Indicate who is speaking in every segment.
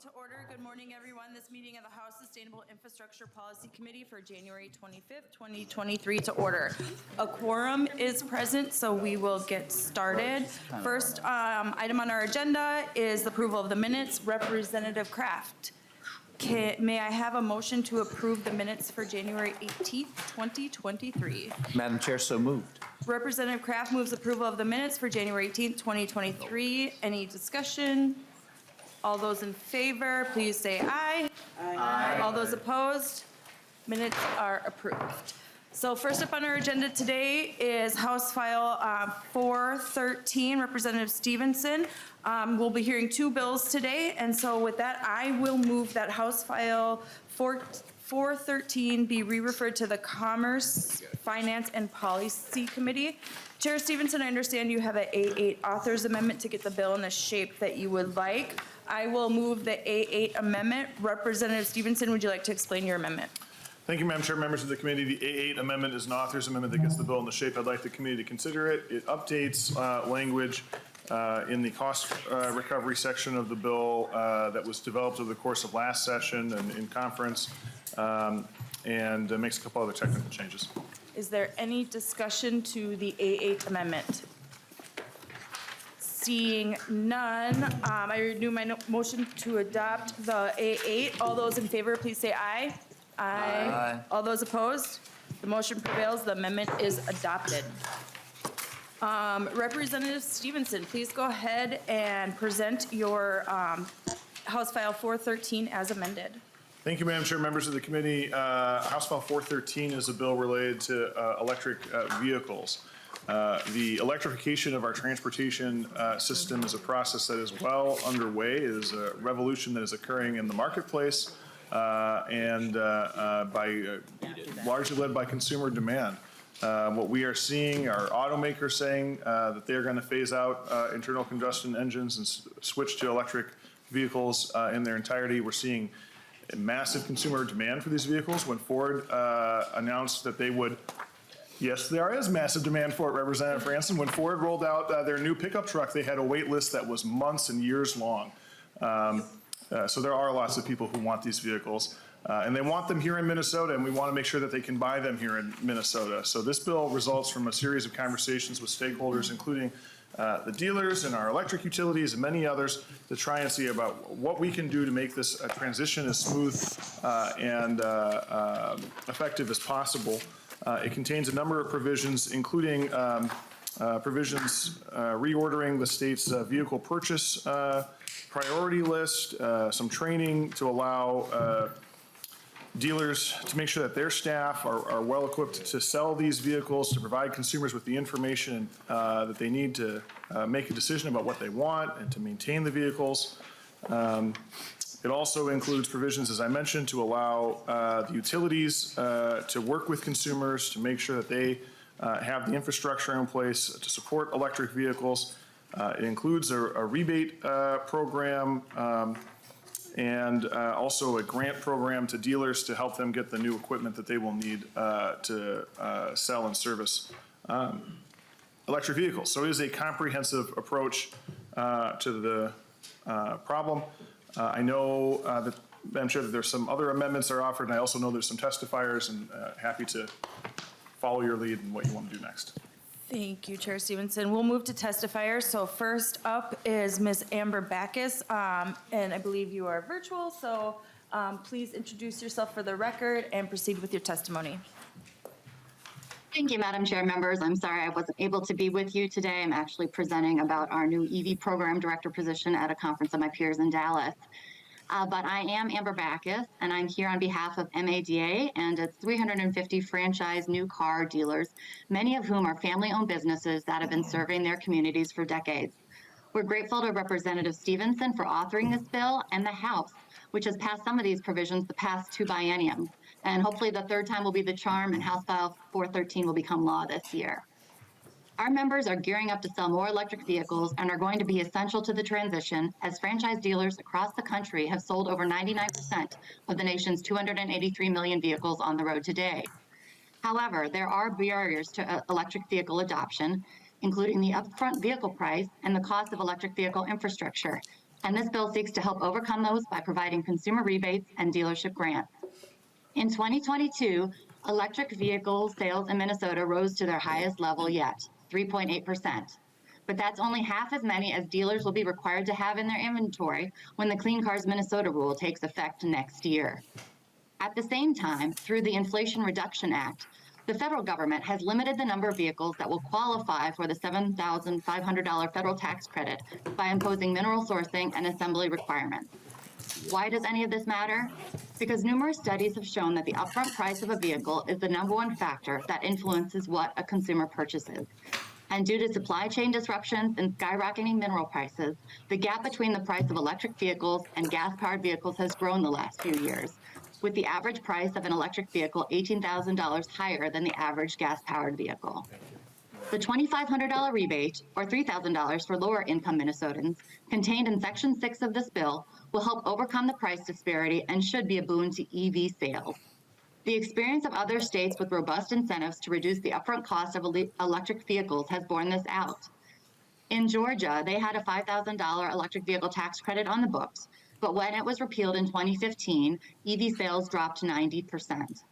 Speaker 1: to order. Good morning, everyone. This meeting of the House Sustainable Infrastructure Policy Committee for January 25th, 2023 to order. A quorum is present, so we will get started. First item on our agenda is the approval of the minutes. Representative Kraft, may I have a motion to approve the minutes for January 18th, 2023?
Speaker 2: Madam Chair, so moved.
Speaker 1: Representative Kraft moves approval of the minutes for January 18th, 2023. Any discussion? All those in favor, please say aye. Aye. All those opposed? Minutes are approved. So first up on our agenda today is House File 413, Representative Stephenson. We'll be hearing two bills today, and so with that, I will move that House File 413 be re-referred to the Commerce, Finance, and Policy Committee. Chair Stephenson, I understand you have an A8 author's amendment to get the bill in the shape that you would like. I will move the A8 amendment. Representative Stephenson, would you like to explain your amendment?
Speaker 3: Thank you, Madam Chair, members of the committee. The A8 amendment is an author's amendment that gets the bill in the shape I'd like the committee to consider it. It updates language in the cost recovery section of the bill that was developed over the course of last session and in conference, and makes a couple other technical changes.
Speaker 1: Is there any discussion to the A8 amendment? Seeing none, I renew my motion to adopt the A8. All those in favor, please say aye. Aye. All those opposed? The motion prevails. The amendment is adopted. Representative Stephenson, please go ahead and present your House File 413 as amended.
Speaker 3: Thank you, Madam Chair, members of the committee. House File 413 is a bill related to electric vehicles. The electrification of our transportation system is a process that is well underway. It is a revolution that is occurring in the marketplace and largely led by consumer demand. What we are seeing are automakers saying that they're going to phase out internal combustion engines and switch to electric vehicles in their entirety. We're seeing massive consumer demand for these vehicles. When Ford announced that they would, yes, there is massive demand for it, Representative Hanson. When Ford rolled out their new pickup truck, they had a wait list that was months and years long. So there are lots of people who want these vehicles, and they want them here in Minnesota, and we want to make sure that they can buy them here in Minnesota. So this bill results from a series of conversations with stakeholders, including the dealers and our electric utilities and many others, to try and see about what we can do to make this transition as smooth and effective as possible. It contains a number of provisions, including provisions reordering the state's vehicle purchase priority list, some training to allow dealers to make sure that their staff are well equipped to sell these vehicles, to provide consumers with the information that they need to make a decision about what they want and to maintain the vehicles. It also includes provisions, as I mentioned, to allow the utilities to work with consumers to make sure that they have the infrastructure in place to support electric vehicles. It includes a rebate program and also a grant program to dealers to help them get the new equipment that they will need to sell and service electric vehicles. So it is a comprehensive approach to the problem. I know that, I'm sure that there's some other amendments that are offered, and I also know there's some testifiers, and happy to follow your lead in what you want to do next.
Speaker 1: Thank you, Chair Stephenson. We'll move to testifiers. So first up is Ms. Amber Backus, and I believe you are virtual, so please introduce yourself for the record and proceed with your testimony.
Speaker 4: Thank you, Madam Chair, members. I'm sorry I wasn't able to be with you today. I'm actually presenting about our new EV program director position at a conference of my peers in Dallas. But I am Amber Backus, and I'm here on behalf of MADA and its 350 franchise new car dealers, many of whom are family-owned businesses that have been serving their communities for decades. We're grateful to Representative Stephenson for authoring this bill and the House, which has passed some of these provisions the past two bienniums. And hopefully the third time will be the charm, and House File 413 will become law this year. Our members are gearing up to sell more electric vehicles and are going to be essential to the transition, as franchise dealers across the country have sold over 99% of the nation's 283 million vehicles on the road today. However, there are barriers to electric vehicle adoption, including the upfront vehicle price and the cost of electric vehicle infrastructure, And this bill seeks to help overcome those by providing consumer rebates and dealership grants. In 2022, electric vehicle sales in Minnesota rose to their highest level yet, 3.8%. But that's only half as many as dealers will be required to have in their inventory when the Clean Cars Minnesota rule takes effect next year. At the same time, through the Inflation Reduction Act, the federal government has limited the number of vehicles that will qualify for the $7,500 federal tax credit by imposing mineral sourcing and assembly requirements. Why does any of this matter? Because numerous studies have shown that the upfront price of a vehicle is the #1 factor that influences what a consumer purchases. And due to supply chain disruptions and skyrocketing mineral prices, the gap between the price of electric vehicles and gas-powered vehicles has grown the last few years, with the average price of an electric vehicle $18,000 higher than the average gas-powered vehicle. The $2,500 rebate, or $3,000 for lower-income Minnesotans, contained in Section 6 of this bill, will help overcome the price disparity and should be a boon to EV sales. The experience of other states with robust incentives to reduce the upfront cost of electric vehicles has borne this out. In Georgia, they had a $5,000 electric vehicle tax credit on the books, but when it was repealed in 2015, EV sales dropped to 90%.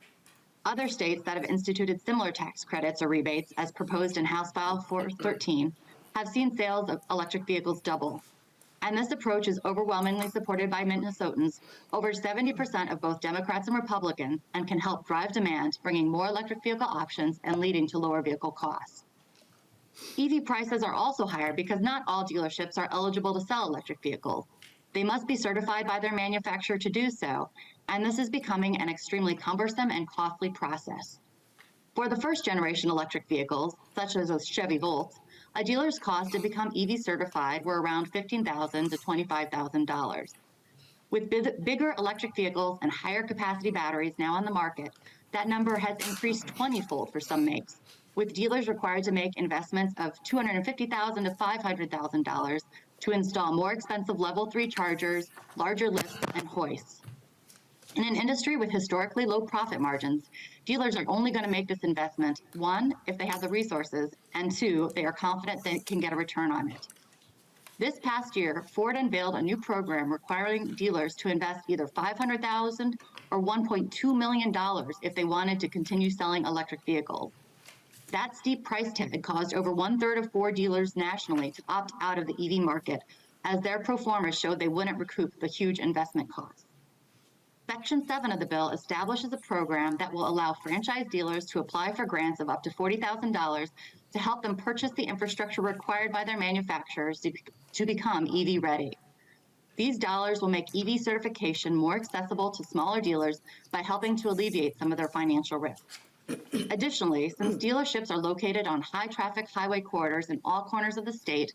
Speaker 4: Other states that have instituted similar tax credits or rebates, as proposed in House File 413, have seen sales of electric vehicles double. And this approach is overwhelmingly supported by Minnesotans, over 70% of both Democrats and Republicans, and can help drive demand, bringing more electric vehicle options and leading to lower vehicle costs. EV prices are also higher because not all dealerships are eligible to sell electric vehicles. They must be certified by their manufacturer to do so, and this is becoming an extremely cumbersome and costly process. For the first-generation electric vehicles, such as a Chevy Volt, a dealer's cost to become EV certified were around $15,000 to $25,000. With bigger electric vehicles and higher capacity batteries now on the market, that number has increased 20-fold for some makes, with dealers required to make investments of $250,000 to $500,000 to install more expensive level 3 chargers, larger lifts, and hoists. In an industry with historically low profit margins, dealers are only going to make this investment, 1, if they have the resources, and 2, they are confident they can get a return on it. This past year, Ford unveiled a new program requiring dealers to invest either $500,000 or $1.2 million if they wanted to continue selling electric vehicles. That steep price tag caused over 1/3 of Ford dealers nationally to opt out of the EV market, as their pro forma showed they wouldn't recoup the huge investment costs. Section 7 of the bill establishes a program that will allow franchise dealers to apply for grants of up to $40,000 to help them purchase the infrastructure required by their manufacturers to become EV ready. These dollars will make EV certification more accessible to smaller dealers by helping to alleviate some of their financial risks. Additionally, since dealerships are located on high-traffic highway corridors in all corners of the state,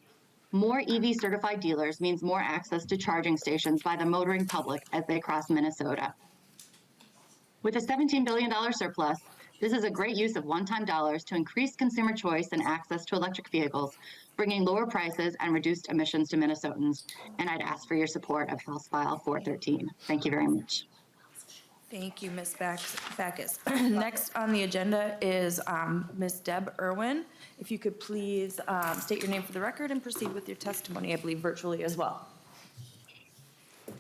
Speaker 4: more EV-certified dealers means more access to charging stations by the motoring public as they cross Minnesota. With a $17 billion surplus, this is a great use of one-time dollars to increase consumer choice and access to electric vehicles, bringing lower prices and reduced emissions to Minnesotans. And I'd ask for your support of House File 413. Thank you very much.
Speaker 1: Thank you, Ms. Backus. Next on the agenda is Ms. Deb Irwin. If you could please state your name for the record and proceed with your testimony, I believe virtually as well.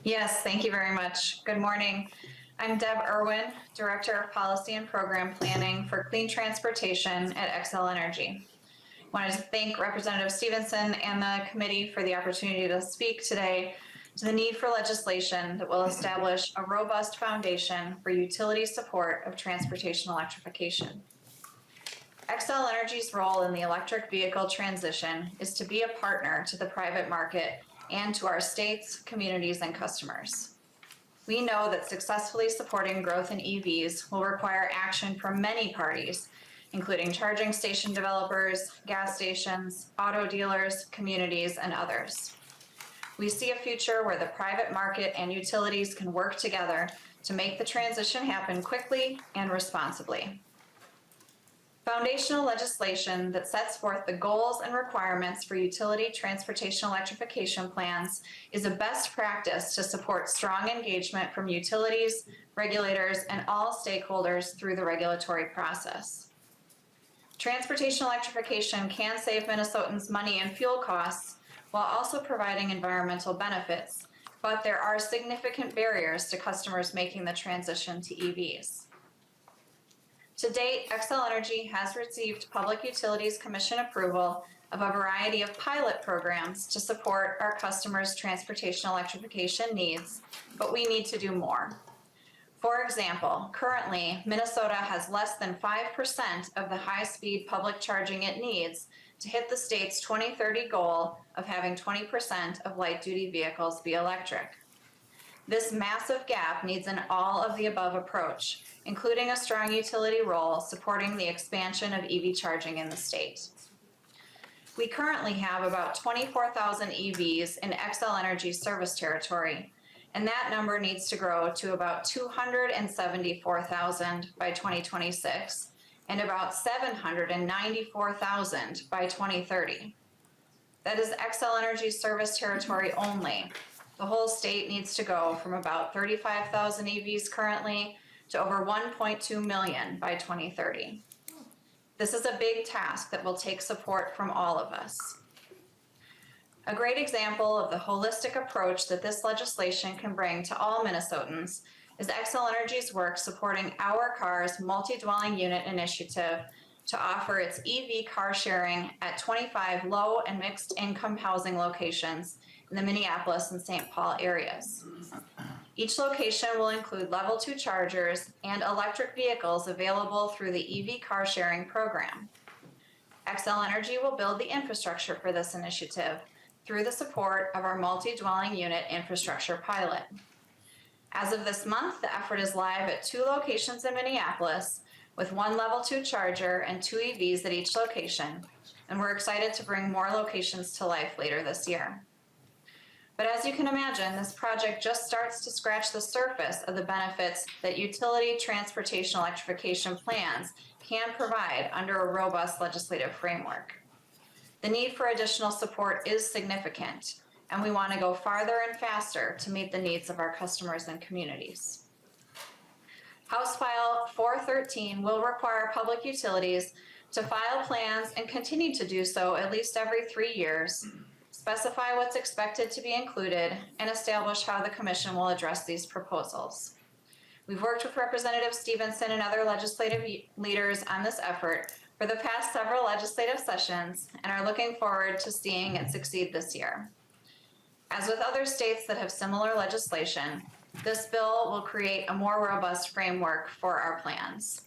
Speaker 2: Yes, thank you very much. Good morning. I'm Deb Irwin, Director of Policy and Program Planning for Clean Transportation at XL Energy. I wanted to thank Representative Stephenson and the committee for the opportunity to speak today to the need for legislation that will establish a robust foundation for utility support of transportation electrification. XL Energy's role in the electric vehicle transition is to be a partner to the private market and to our states, communities, and customers. We know that successfully supporting growth in EVs will require action from many parties, including charging station developers, gas stations, auto dealers, communities, and others. We see a future where the private market and utilities can work together to make the transition happen quickly and responsibly. Foundational legislation that sets forth the goals and requirements for utility transportation electrification plans is a best practice to support strong engagement from utilities, regulators, and all stakeholders through the regulatory process. Transportation electrification can save Minnesotans money and fuel costs while also providing environmental benefits, but there are significant barriers to customers making the transition to EVs. To date, Xcel Energy has received Public Utilities Commission approval of a variety of pilot programs to support our customers' transportation electrification needs, but we need to do more. For example, currently, Minnesota has less than 5% of the high-speed public charging it needs to hit the state's 2030 goal of having 20% of light-duty vehicles be electric. This massive gap needs an all-of-the-above approach, including a strong utility role supporting the expansion of EV charging in the state. We currently have about 24,000 EVs in Xcel Energy's service territory, and that number needs to grow to about 274,000 by 2026 and about 794,000 by 2030. That is Xcel Energy's service territory only. The whole state needs to go from about 35,000 EVs currently to over 1.2 million by 2030. This is a big task that will take support from all of us. A great example of the holistic approach that this legislation can bring to all Minnesotans is Xcel Energy's work supporting Our Car's multi-dwelling unit initiative to offer its EV car sharing at 25 low and mixed income housing locations in the Minneapolis and St. Paul areas. Each location will include level 2 chargers and electric vehicles available through the EV car sharing program. Xcel Energy will build the infrastructure for this initiative through the support of our multi-dwelling unit infrastructure pilot. As of this month, the effort is live at 2 locations in Minneapolis with 1 level 2 charger and 2 EVs at each location, and we're excited to bring more locations to life later this year. But as you can imagine, this project just starts to scratch the surface of the benefits that utility transportation electrification plans can provide under a robust legislative framework. The need for additional support is significant, and we want to go farther and faster to meet the needs of our customers and communities. House File 413 will require public utilities to file plans and continue to do so at least every 3 years, specify what's expected to be included, and establish how the Commission will address these proposals. We've worked with Representative Stephenson and other legislative leaders on this effort for the past several legislative sessions and are looking forward to seeing it succeed this year. As with other states that have similar legislation, this bill will create a more robust framework for our plans.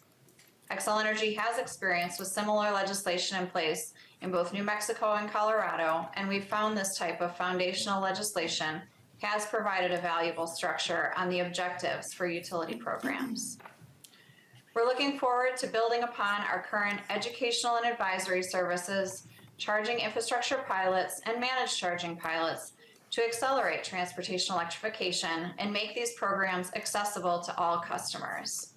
Speaker 2: Xcel Energy has experience with similar legislation in place in both New Mexico and Colorado, and we've found this type of foundational legislation has provided a valuable structure on the objectives for utility programs. We're looking forward to building upon our current educational and advisory services, charging infrastructure pilots, and managed charging pilots to accelerate transportation electrification and make these programs accessible to all customers.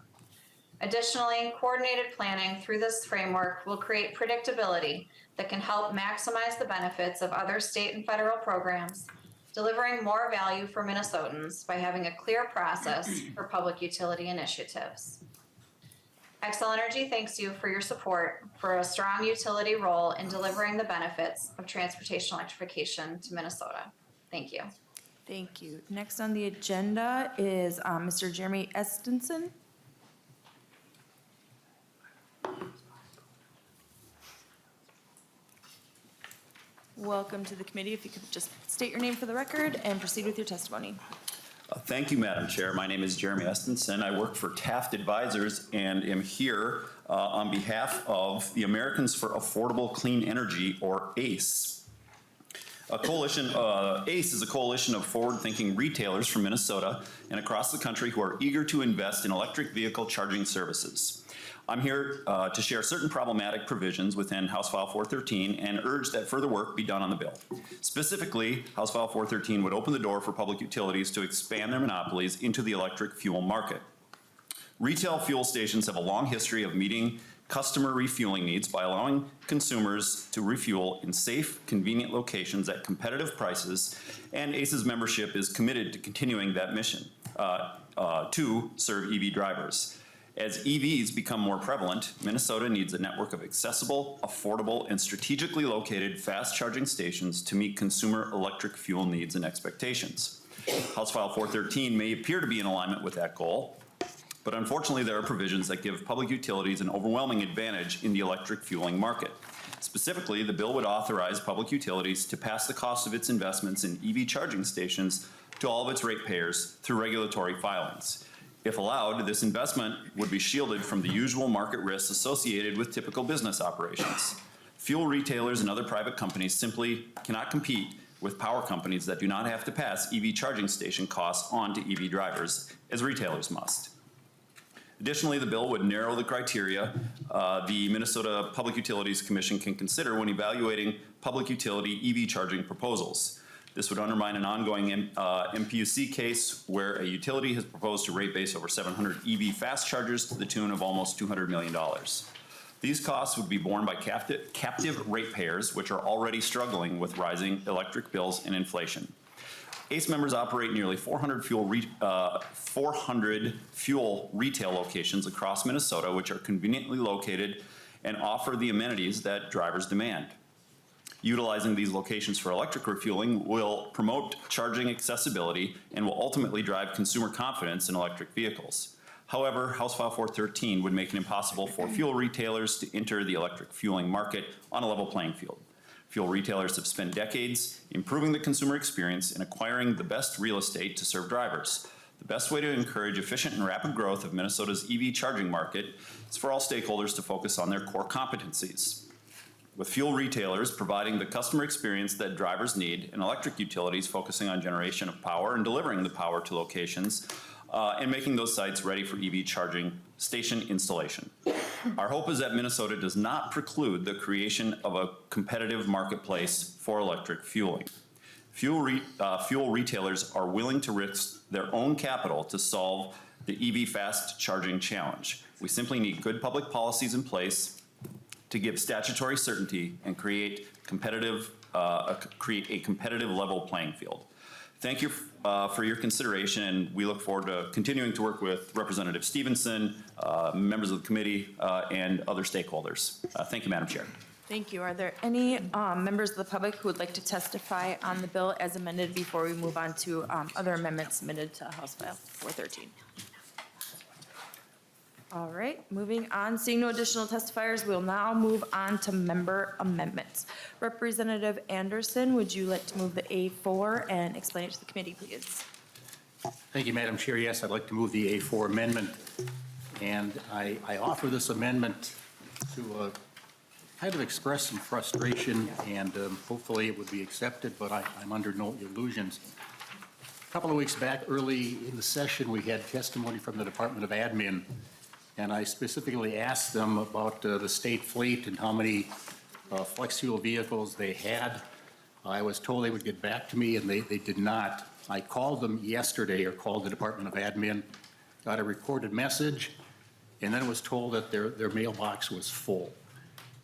Speaker 2: Additionally, coordinated planning through this framework will create predictability that can help maximize the benefits of other state and federal programs, delivering more value for Minnesotans by having a clear process for public utility initiatives. Xcel Energy thanks you for your support for a strong utility role in delivering the benefits of transportation electrification to Minnesota. Thank you.
Speaker 1: Thank you. Next on the agenda is Mr. Jeremy Stephenson. Welcome to the committee. If you could just state your name for the record and proceed with your testimony.
Speaker 5: Thank you, Madam Chair. My name is Jeremy Stephenson. I work for Taft Advisors and am here on behalf of the Americans for Affordable Clean Energy, or ACE. ACE is a coalition of forward-thinking retailers from Minnesota and across the country who are eager to invest in electric vehicle charging services. I'm here to share certain problematic provisions within House File 413 and urge that further work be done on the bill. Specifically, House File 413 would open the door for public utilities to expand their monopolies into the electric fuel market. Retail fuel stations have a long history of meeting customer refueling needs by allowing consumers to refuel in safe, convenient locations at competitive prices, and ACE's membership is committed to continuing that mission to serve EV drivers. As EVs become more prevalent, Minnesota needs a network of accessible, affordable, and strategically located fast charging stations to meet consumer electric fuel needs and expectations. House File 413 may appear to be in alignment with that goal, but unfortunately there are provisions that give public utilities an overwhelming advantage in the electric fueling market. Specifically, the bill would authorize public utilities to pass the cost of its investments in EV charging stations to all of its ratepayers through regulatory filings. If allowed, this investment would be shielded from the usual market risks associated with typical business operations. Fuel retailers and other private companies simply cannot compete with power companies that do not have to pass EV charging station costs on to EV drivers, as retailers must. Additionally, the bill would narrow the criteria the Minnesota Public Utilities Commission can consider when evaluating public utility EV charging proposals. This would undermine an ongoing MPUC case where a utility has proposed to rate base over 700 EV fast chargers to the tune of almost $200 million. These costs would be borne by captive ratepayers, which are already struggling with rising electric bills and inflation. ACE members operate nearly 400 fuel retail locations across Minnesota, which are conveniently located and offer the amenities that drivers demand. Utilizing these locations for electric refueling will promote charging accessibility and will ultimately drive consumer confidence in electric vehicles. However, House File 413 would make it impossible for fuel retailers to enter the electric fueling market on a level playing field. Fuel retailers have spent decades improving the consumer experience and acquiring the best real estate to serve drivers. The best way to encourage efficient and rapid growth of Minnesota's EV charging market is for all stakeholders to focus on their core competencies, with fuel retailers providing the customer experience that drivers need and electric utilities focusing on generation of power and delivering the power to locations and making those sites ready for EV charging station installation. Our hope is that Minnesota does not preclude the creation of a competitive marketplace for electric fueling. Fuel retailers are willing to risk their own capital to solve the EV fast charging challenge. We simply need good public policies in place to give statutory certainty and create a competitive level playing field. Thank you for your consideration, and we look forward to continuing to work with Representative Stephenson, members of the committee, and other stakeholders. Thank you, Madam Chair.
Speaker 1: Thank you. Are there any members of the public who would like to testify on the bill as amended before we move on to other amendments submitted to House File 413? All right, moving on. Seeing no additional testifiers, we'll now move on to member amendments. Representative Anderson, would you like to move the A4 and explain it to the committee, please?
Speaker 6: Thank you, Madam Chair. Yes, I'd like to move the A4 amendment. And I offer this amendment to kind of express some frustration, and hopefully it would be accepted, but I'm under no illusions. A couple of weeks back, early in the session, we had testimony from the Department of Admin, and I specifically asked them about the state fleet and how many flex fuel vehicles they had. I was told they would get back to me, and they did not. I called them yesterday, or called the Department of Admin, got a recorded message, and then was told that their mailbox was full.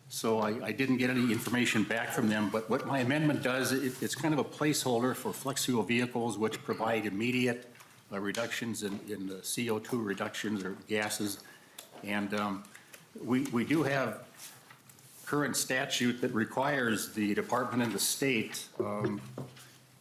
Speaker 6: So I didn't get any information back from them, but what my amendment does, it's kind of a placeholder for flex fuel vehicles which provide immediate reductions in the CO2 reductions or gases. And we do have current statute that requires the department and the state,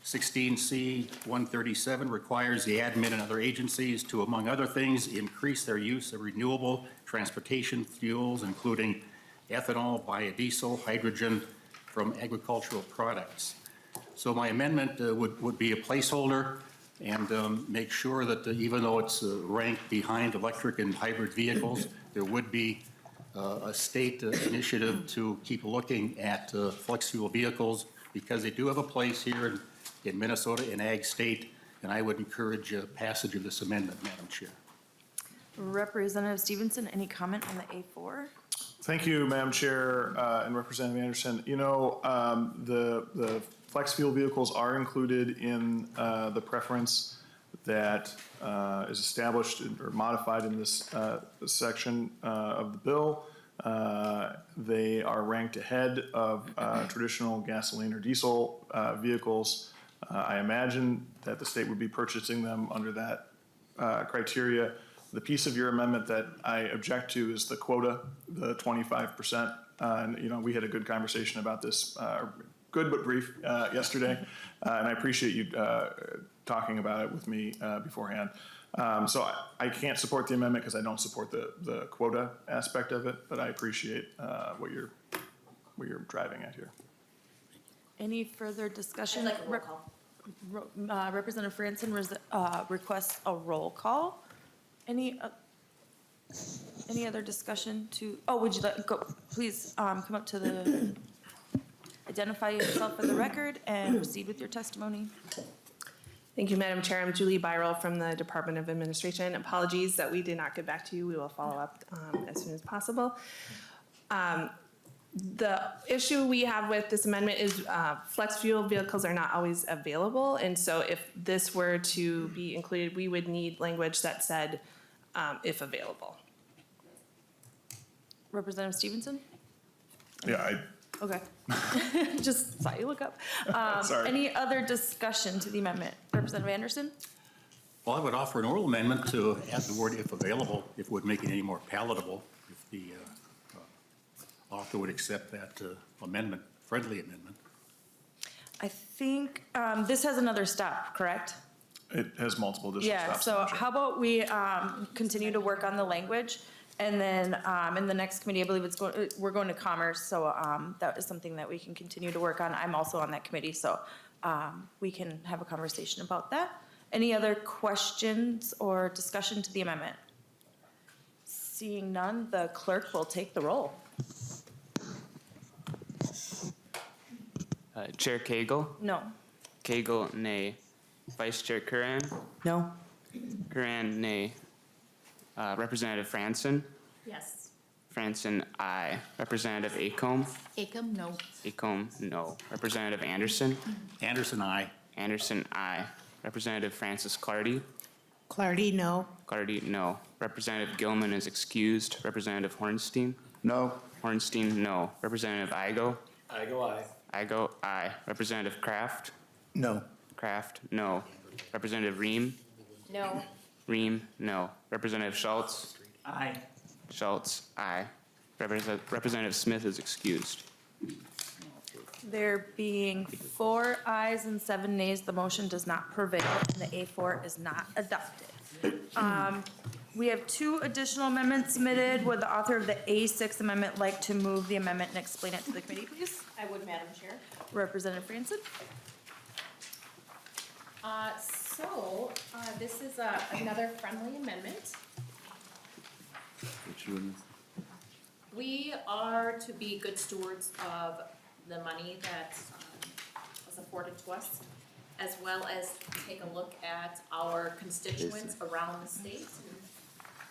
Speaker 6: 16C 137 requires the admin and other agencies to, among other things, increase their use of renewable transportation fuels, including ethanol, biodiesel, hydrogen from agricultural products. So my amendment would be a placeholder and make sure that even though it's ranked behind electric and hybrid vehicles, there would be a state initiative to keep looking at flex fuel vehicles, because they do have a place here in Minnesota, in Ag State, and I would encourage passage of this amendment, Madam Chair.
Speaker 1: Representative Stephenson, any comment on the A4?
Speaker 3: Thank you, Madam Chair and Representative Anderson. You know, the flex fuel vehicles are included in the preference that is established or modified in this section of the bill. They are ranked ahead of traditional gasoline or diesel vehicles. I imagine that the state would be purchasing them under that criteria. The piece of your amendment that I object to is the quota, the 25%. And, you know, we had a good conversation about this, good but brief, yesterday. And I appreciate you talking about it with me beforehand. So I can't support the amendment because I don't support the quota aspect of it, but I appreciate what you're driving at here.
Speaker 1: Any further discussion?
Speaker 7: I'd like a roll call.
Speaker 1: Representative Franson requests a roll call. Any other discussion to, would you like, go, please come up to the, identify yourself for the record and proceed with your testimony.
Speaker 8: Thank you, Madam Chair. I'm Julie Byrell from the Department of Administration. Apologies that we did not get back to you. We will follow up as soon as possible. The issue we have with this amendment is flex fuel vehicles are not always available. And so if this were to be included, we would need language that said, if available.
Speaker 1: Representative Stephenson?
Speaker 3: Yeah,
Speaker 1: Okay. Just saw you look up.
Speaker 3: Sorry.
Speaker 1: Any other discussion to the amendment? Representative Anderson?
Speaker 6: Well, I would offer an oral amendment to add the word "if available," if it would make it any more palatable, if the author would accept that amendment, friendly amendment.
Speaker 1: I think this has another step, correct?
Speaker 3: it has multiple additional
Speaker 1: Yeah,
Speaker 3: steps.
Speaker 1: so
Speaker 3: Madam Chair.
Speaker 1: how about we continue to work on the language, and then in the next committee, I believe we're going to Commerce, so that is something that we can continue to work on. I'm also on that committee, so we can have a conversation about that. Any other questions or discussion to the amendment? Seeing none, the clerk will take the roll.
Speaker 9: Chair Cagle?
Speaker 1: No.
Speaker 9: Cagle, nay. Vice Chair Curran?
Speaker 8: No.
Speaker 9: Curran, nay. Representative Franson?
Speaker 7: Yes.
Speaker 9: Franson, aye. Representative Acomb?
Speaker 7: Acom, no.
Speaker 9: Acomb, no. Representative Anderson?
Speaker 6: Anderson, aye.
Speaker 9: Anderson, aye. Representative Francis Clardy?
Speaker 8: Clardy, no.
Speaker 9: Clardy, no. Representative Gilman is excused. Representative Hornstein?
Speaker 3: No.
Speaker 9: Hornstein, no. Representative Igo?
Speaker 10: Igo, aye.
Speaker 9: Igo, aye. Representative Kraft?
Speaker 3: No.
Speaker 9: Kraft, no. Representative Ream?
Speaker 7: No.
Speaker 9: Ream, no. Representative Schultz?
Speaker 10: Aye.
Speaker 9: Schultz, aye. Representative Smith is excused.
Speaker 1: There being 4 ayes and 7 nays, the motion does not prevail, and the A4 is not adopted. We have 2 additional amendments submitted. Would the author of the A6 amendment like to move the amendment and explain it to the committee, please?
Speaker 7: I would, Madam Chair.
Speaker 1: Representative Franson?
Speaker 7: This is another friendly amendment. We are to be good stewards of the money that was afforded to us, as well as take a look at our constituents around the state.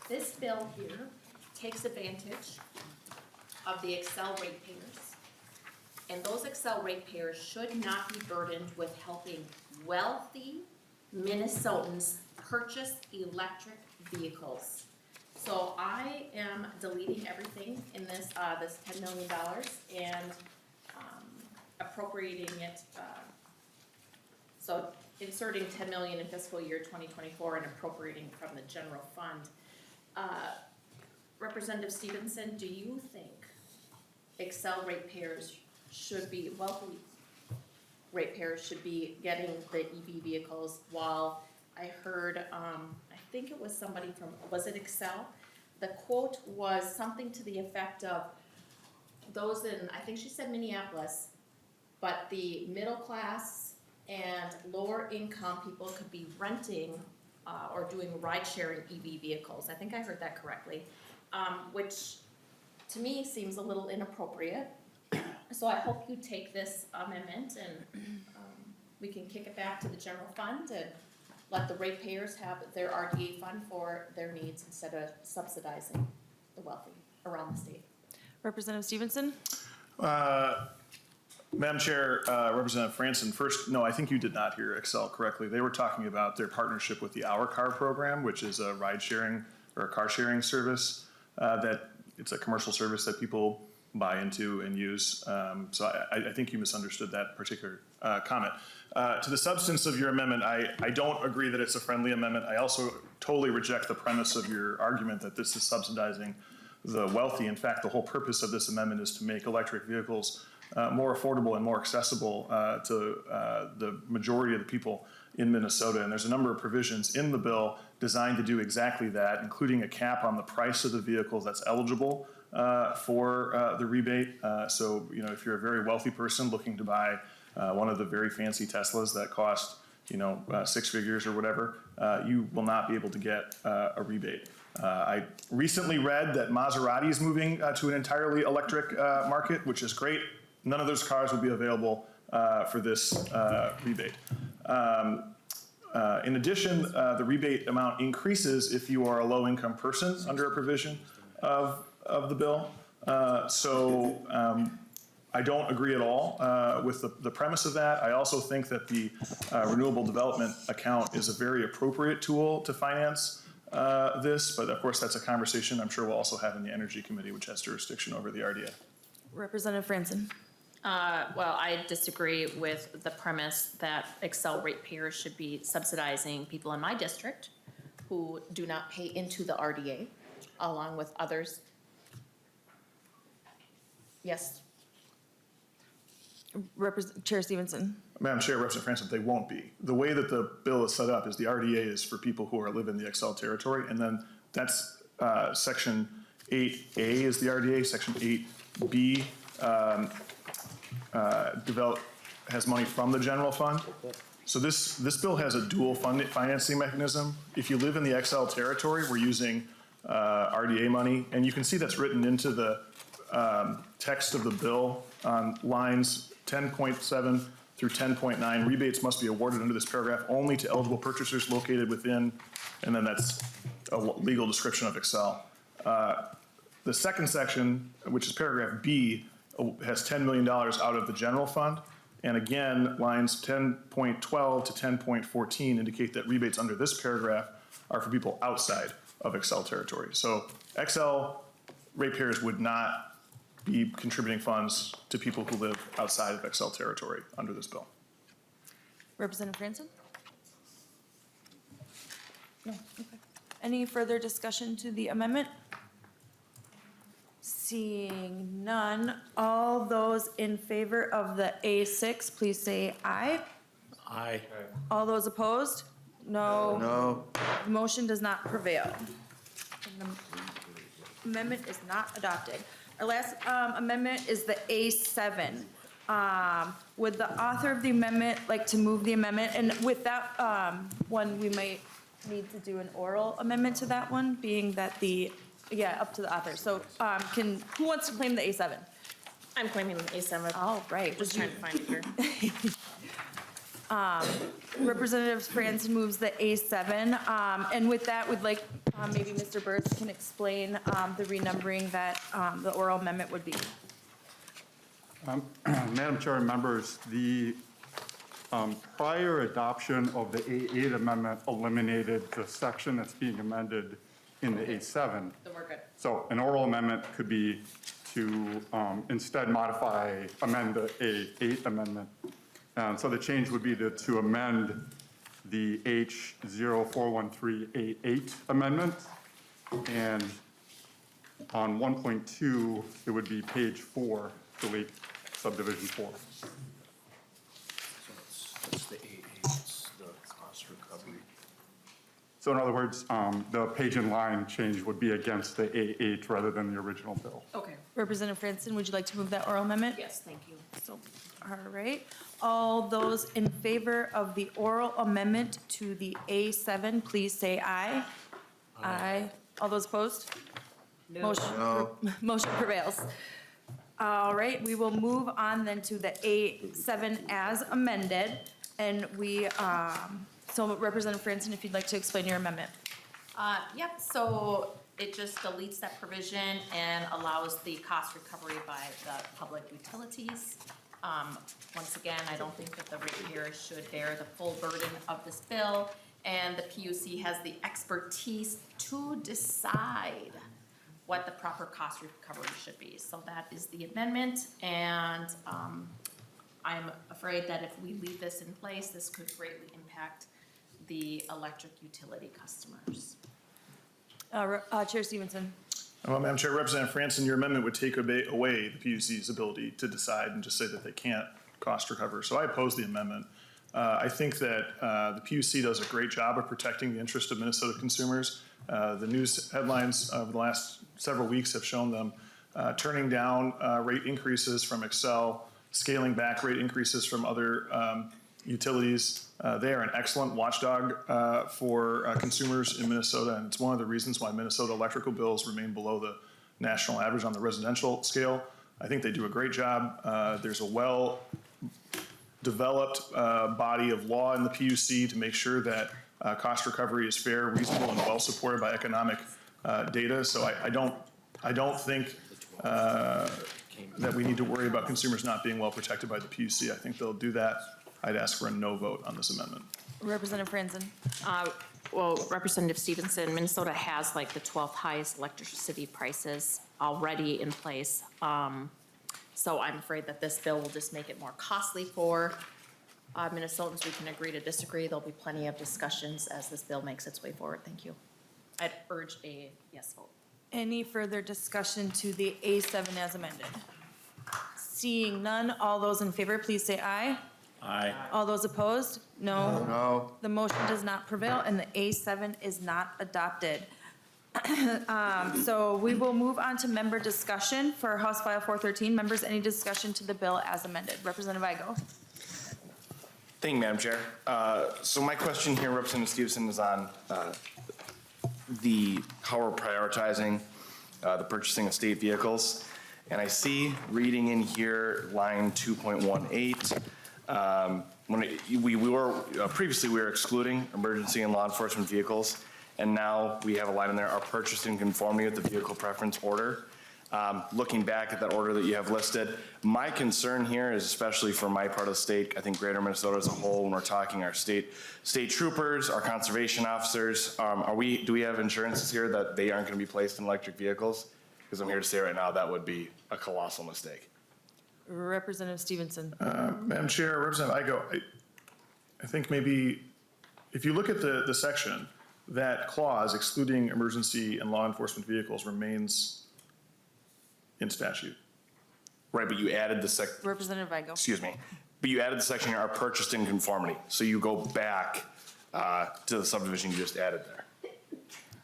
Speaker 7: This bill here takes advantage of the Excel ratepayers. And those Excel ratepayers should not be burdened with helping wealthy Minnesotans purchase electric vehicles. So I am deleting everything in this $10 million and appropriating it, so inserting $10 million in fiscal year 2024 and appropriating from the general fund. Representative Stephenson, do you think Excel ratepayers should be, wealthy ratepayers should be getting the EV vehicles, while I heard, I think it was somebody from, was it Excel? The quote was something to the effect of those in, I think she said Minneapolis, but the middle class and lower income people could be renting or doing ride-sharing EV vehicles. I think I heard that correctly, which to me seems a little inappropriate. So I hope you take this amendment and we can kick it back to the general fund and let the ratepayers have their RDA fund for their needs instead of subsidizing the wealthy around the state.
Speaker 1: Representative Stephenson?
Speaker 3: Madam Chair, Representative Franson, first, no, I think you did not hear Excel correctly. They were talking about their partnership with the Our Car program, which is a ride sharing or a car sharing service that it's a commercial service that people buy into and use. So I think you misunderstood that particular comment. To the substance of your amendment, I don't agree that it's a friendly amendment. I also totally reject the premise of your argument that this is subsidizing the wealthy. In fact, the whole purpose of this amendment is to make electric vehicles more affordable and more accessible to the majority of the people in Minnesota. And there's a number of provisions in the bill designed to do exactly that, including a cap on the price of the vehicles that's eligible for the rebate. So, you know, if you're a very wealthy person looking to buy one of the very fancy Teslas that cost, you know, 6 figures or whatever, you will not be able to get a rebate. I recently read that Maserati is moving to an entirely electric market, which is great. None of those cars will be available for this rebate. In addition, the rebate amount increases if you are a low-income person under a provision of the bill. I don't agree at all with the premise of that. I also think that the renewable development account is a very appropriate tool to finance this, but of course that's a conversation I'm sure we'll also have in the Energy Committee, which has jurisdiction over the RDA.
Speaker 1: Representative Franson.
Speaker 7: Well, I disagree with the premise that Excel ratepayers should be subsidizing people in my district who do not pay into the RDA, along with others. Yes.
Speaker 1: Chair Stephenson.
Speaker 3: Madam Chair, Representative Franson, they won't be. The way that the bill is set up is the RDA is for people who live in the Excel territory, and then that's Section 8A is the RDA, Section 8B has money from the general fund. So this bill has a dual financing mechanism. If you live in the Excel territory, we're using RDA money, and you can see that's written into the text of the bill on lines 10.7 through 10.9. Rebates must be awarded under this paragraph only to eligible purchasers located within, and then that's a legal description of Excel. The second section, which is paragraph B, has $10 million out of the general fund. And again, lines 10.12 to 10.14 indicate that rebates under this paragraph are for people outside of Excel territory. So Excel ratepayers would not be contributing funds to people who live outside of Excel territory under this bill.
Speaker 1: Representative Franson? No, okay. Any further discussion to the amendment? Seeing none, all those in favor of the A6, please say aye.
Speaker 6: Aye.
Speaker 1: All those opposed? No.
Speaker 10: No.
Speaker 1: The motion does not prevail. And the amendment is not adopted. Our last amendment is the A7. Would the author of the amendment like to move the amendment? And with that one, we might need to do an oral amendment to that one, being that up to the author. So who wants to claim the A7?
Speaker 7: I'm claiming the A7.
Speaker 1: All right.
Speaker 7: Just trying to find it here.
Speaker 1: Representative Franson moves the A7. And with that, we'd like maybe Mr. Burns can explain the renumbering that the oral amendment would be.
Speaker 11: Madam Chair and members, the prior adoption of the A8 amendment eliminated the section that's being amended in the A7.
Speaker 7: Then we're good.
Speaker 11: So an oral amendment could be to instead amend the A8 amendment. So the change would be to amend the H041388 amendment. And on 1.2, it would be page 4, delete subdivision 4.
Speaker 6: That's the A8, it's the cost recovery.
Speaker 11: So in other words, the page and line change would be against the A8 rather than the original bill.
Speaker 7: Okay.
Speaker 1: Representative Franson, would you like to move that oral amendment?
Speaker 7: Yes, thank you.
Speaker 1: So, all right. All those in favor of the oral amendment to the A7, please say aye. Aye. All those opposed?
Speaker 7: No.
Speaker 1: Motion prevails. All right, we will move on then to the A7 as amended. And so Representative Franson, if you'd like to explain your amendment.
Speaker 7: Yep, so it just deletes that provision and allows the cost recovery by the public utilities. Once again, I don't think that the ratepayers should bear the full burden of this bill, and the PUC has the expertise to decide what the proper cost recovery should be. So that is the amendment, and I'm afraid that if we leave this in place, this could greatly impact the electric utility customers.
Speaker 1: Chair Stephenson.
Speaker 3: Well, Madam Chair, Representative Franson, your amendment would take away the PUC's ability to decide and just say that they can't cost recover. So I oppose the amendment. I think that the PUC does a great job of protecting the interest of Minnesota consumers. The news headlines over the last several weeks have shown them turning down rate increases from Xcel, scaling back rate increases from other utilities. They are an excellent watchdog for consumers in Minnesota, and it's one of the reasons why Minnesota electrical bills remain below the national average on the residential scale. I think they do a great job. There's a well-developed body of law in the PUC to make sure that cost recovery is fair, reasonable, and well supported by economic data. So I don't think that we need to worry about consumers not being well protected by the PUC. I think they'll do that. I'd ask for a no vote on this amendment.
Speaker 1: Representative Franson.
Speaker 7: Well, Representative Stephenson, Minnesota has like the 12th highest electricity prices already in place. So I'm afraid that this bill will just make it more costly for Minnesotans. We can agree to disagree. There'll be plenty of discussions as this bill makes its way forward. Thank you. I'd urge a yes vote.
Speaker 1: Any further discussion to the A7 as amended? Seeing none, all those in favor, please say aye.
Speaker 5: Aye.
Speaker 1: All those opposed? No. No. The motion does not prevail, and the A7 is not adopted. So we will move on to member discussion for House File 413. Members, any discussion to the bill as amended? Representative Igo.
Speaker 10: Thank you, Madam Chair. So my question here, Representative Stephenson, is on how we're prioritizing the purchasing of state vehicles. And I see reading in here line 2.18. Previously we were excluding emergency and law enforcement vehicles, and now we have a line in there, are purchased in conformity with the vehicle preference order. Looking back at that order that you have listed, my concern here is, especially for my part of the state, I think greater Minnesota as a whole, when we're talking our state troopers, our conservation officers, do we have insurances here that they aren't going to be placed in electric vehicles? Because I'm here to say right now that would be a colossal mistake.
Speaker 1: Representative Stephenson.
Speaker 3: Madam Chair, Representative Igo, I think maybe if you look at the section, that clause excluding emergency and law enforcement vehicles remains in statute.
Speaker 10: Right, but you added the
Speaker 1: Representative Igo.
Speaker 10: excuse me, but you added the section here, are purchased in conformity. So you go back to the subdivision you just added there.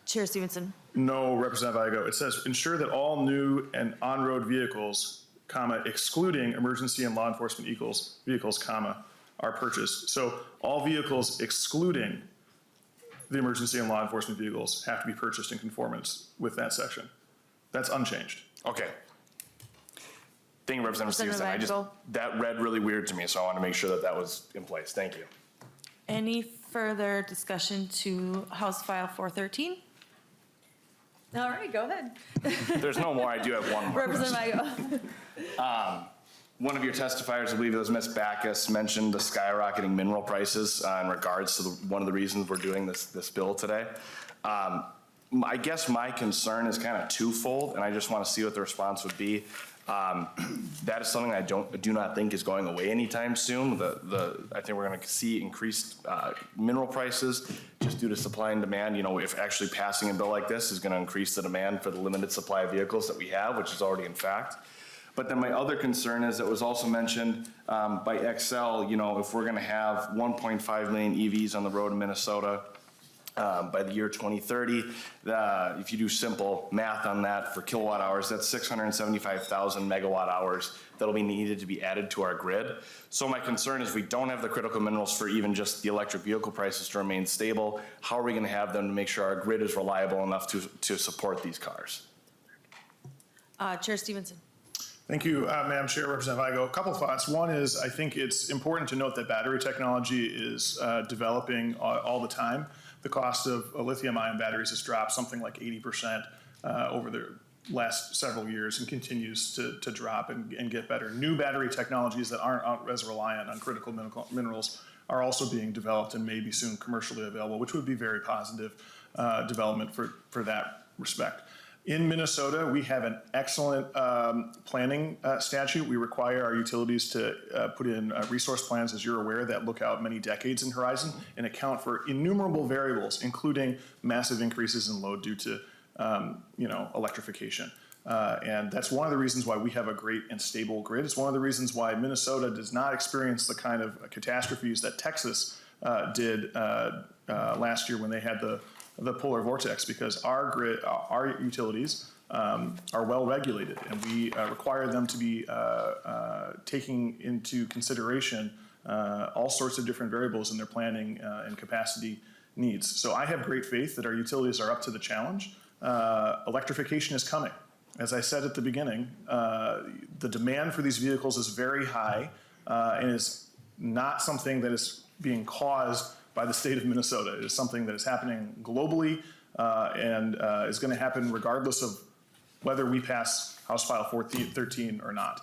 Speaker 1: Chair Stephenson.
Speaker 3: No, Representative Igo. It says ensure that all new and on-road vehicles, comma, excluding emergency and law enforcement vehicles, comma, are purchased. So all vehicles excluding the emergency and law enforcement vehicles have to be purchased in conformance with that section. That's unchanged.
Speaker 10: Okay. Thank you, Representative Stephenson.
Speaker 1: Representative
Speaker 10: That read really weird to me, so I want to make sure that that was in place. Thank you.
Speaker 1: Any further discussion to House File 413? All right, go ahead.
Speaker 10: There's no more. I do have one more.
Speaker 1: Representative Igo.
Speaker 10: One of your testifiers, I believe it was Ms. Backus, mentioned the skyrocketing mineral prices in regards to one of the reasons we're doing this bill today. I guess my concern is kind of twofold, and I just want to see what the response would be. That is something I do not think is going away anytime soon. I think we're going to see increased mineral prices just due to supply and demand. You know, if actually passing a bill like this is going to increase the demand for the limited supply of vehicles that we have, which is already in fact. But then my other concern is, it was also mentioned by Xcel, you know, if we're going to have 1.5 million EVs on the road in Minnesota by the year 2030, if you do simple math on that for kilowatt hours, that's 675,000 megawatt hours that'll be needed to be added to our grid. So my concern is we don't have the critical minerals for even just the electric vehicle prices to remain stable. How are we going to have them to make sure our grid is reliable enough to support these cars?
Speaker 1: Chair Stephenson.
Speaker 3: Thank you, Madam Chair, Representative Igo. A couple thoughts. One is, I think it's important to note that battery technology is developing all the time. The cost of lithium-ion batteries has dropped something like 80% over the last several years and continues to drop and get better. New battery technologies that aren't as reliant on critical minerals are also being developed and may be soon commercially available, which would be very positive development for that respect. In Minnesota, we have an excellent planning statute. We require our utilities to put in resource plans, as you're aware, that look out many decades in horizon and account for innumerable variables, including massive increases in load due to electrification. And that's one of the reasons why we have a great and stable grid. It's one of the reasons why Minnesota does not experience the kind of catastrophes that Texas did last year when they had the polar vortex, because our grid, our utilities are well regulated, and we require them to be taking into consideration all sorts of different variables in their planning and capacity needs. So I have great faith that our utilities are up to the challenge. Electrification is coming. As I said at the beginning, the demand for these vehicles is very high and is not something that is being caused by the state of Minnesota. It is something that is happening globally and is going to happen regardless of whether we pass House File 413 or not.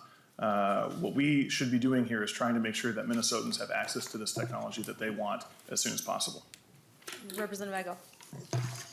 Speaker 3: What we should be doing here is trying to make sure that Minnesotans have access to this technology that they want as soon as possible.
Speaker 1: Representative Igo.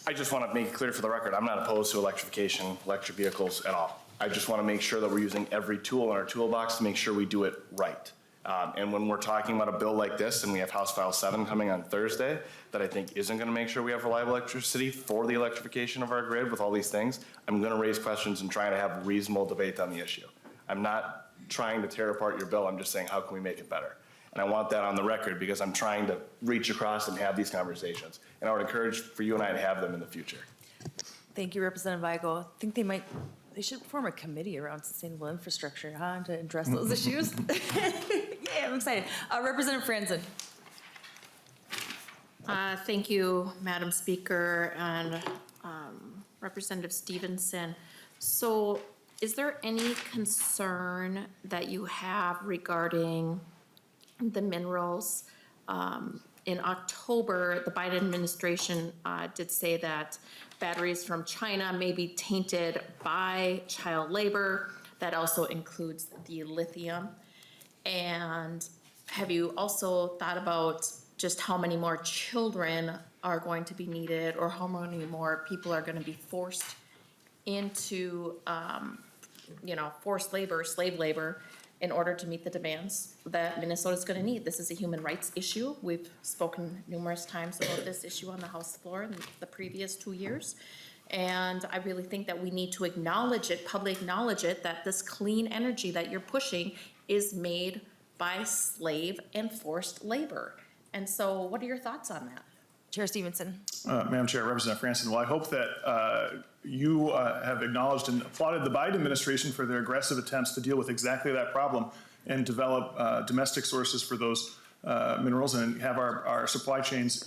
Speaker 10: I just want to make it clear for the record, I'm not opposed to electrification, electric vehicles at all. I just want to make sure that we're using every tool in our toolbox to make sure we do it right. And when we're talking about a bill like this, and we have House File 7 coming on Thursday, that I think isn't going to make sure we have reliable electricity for the electrification of our grid with all these things, I'm going to raise questions and try to have reasonable debate on the issue. I'm not trying to tear apart your bill. I'm just saying, how can we make it better? And I want that on the record because I'm trying to reach across and have these conversations. And I would encourage for you and I to have them in the future.
Speaker 1: Thank you, Representative Igo. I think they should form a committee around sustainable infrastructure, to address those issues. Yeah, I'm excited. Representative Franson.
Speaker 7: Thank you, Madam Speaker, and Representative Stephenson. So is there any concern that you have regarding the minerals? In October, the Biden administration did say that batteries from China may be tainted by child labor. That also includes the lithium. And have you also thought about just how many more children are going to be needed, or how many more people are going to be forced into, forced labor, slave labor, in order to meet the demands that Minnesota's going to need? This is a human rights issue. We've spoken numerous times about this issue on the House floor in the previous 2 years. And I really think that we need to acknowledge it, publicly acknowledge it, that this clean energy that you're pushing is made by slave and forced labor. And so what are your thoughts on that?
Speaker 1: Chair Stephenson.
Speaker 3: Madam Chair, Representative Franson, well, I hope that you have acknowledged and applauded the Biden administration for their aggressive attempts to deal with exactly that problem and develop domestic sources for those minerals and have our supply chains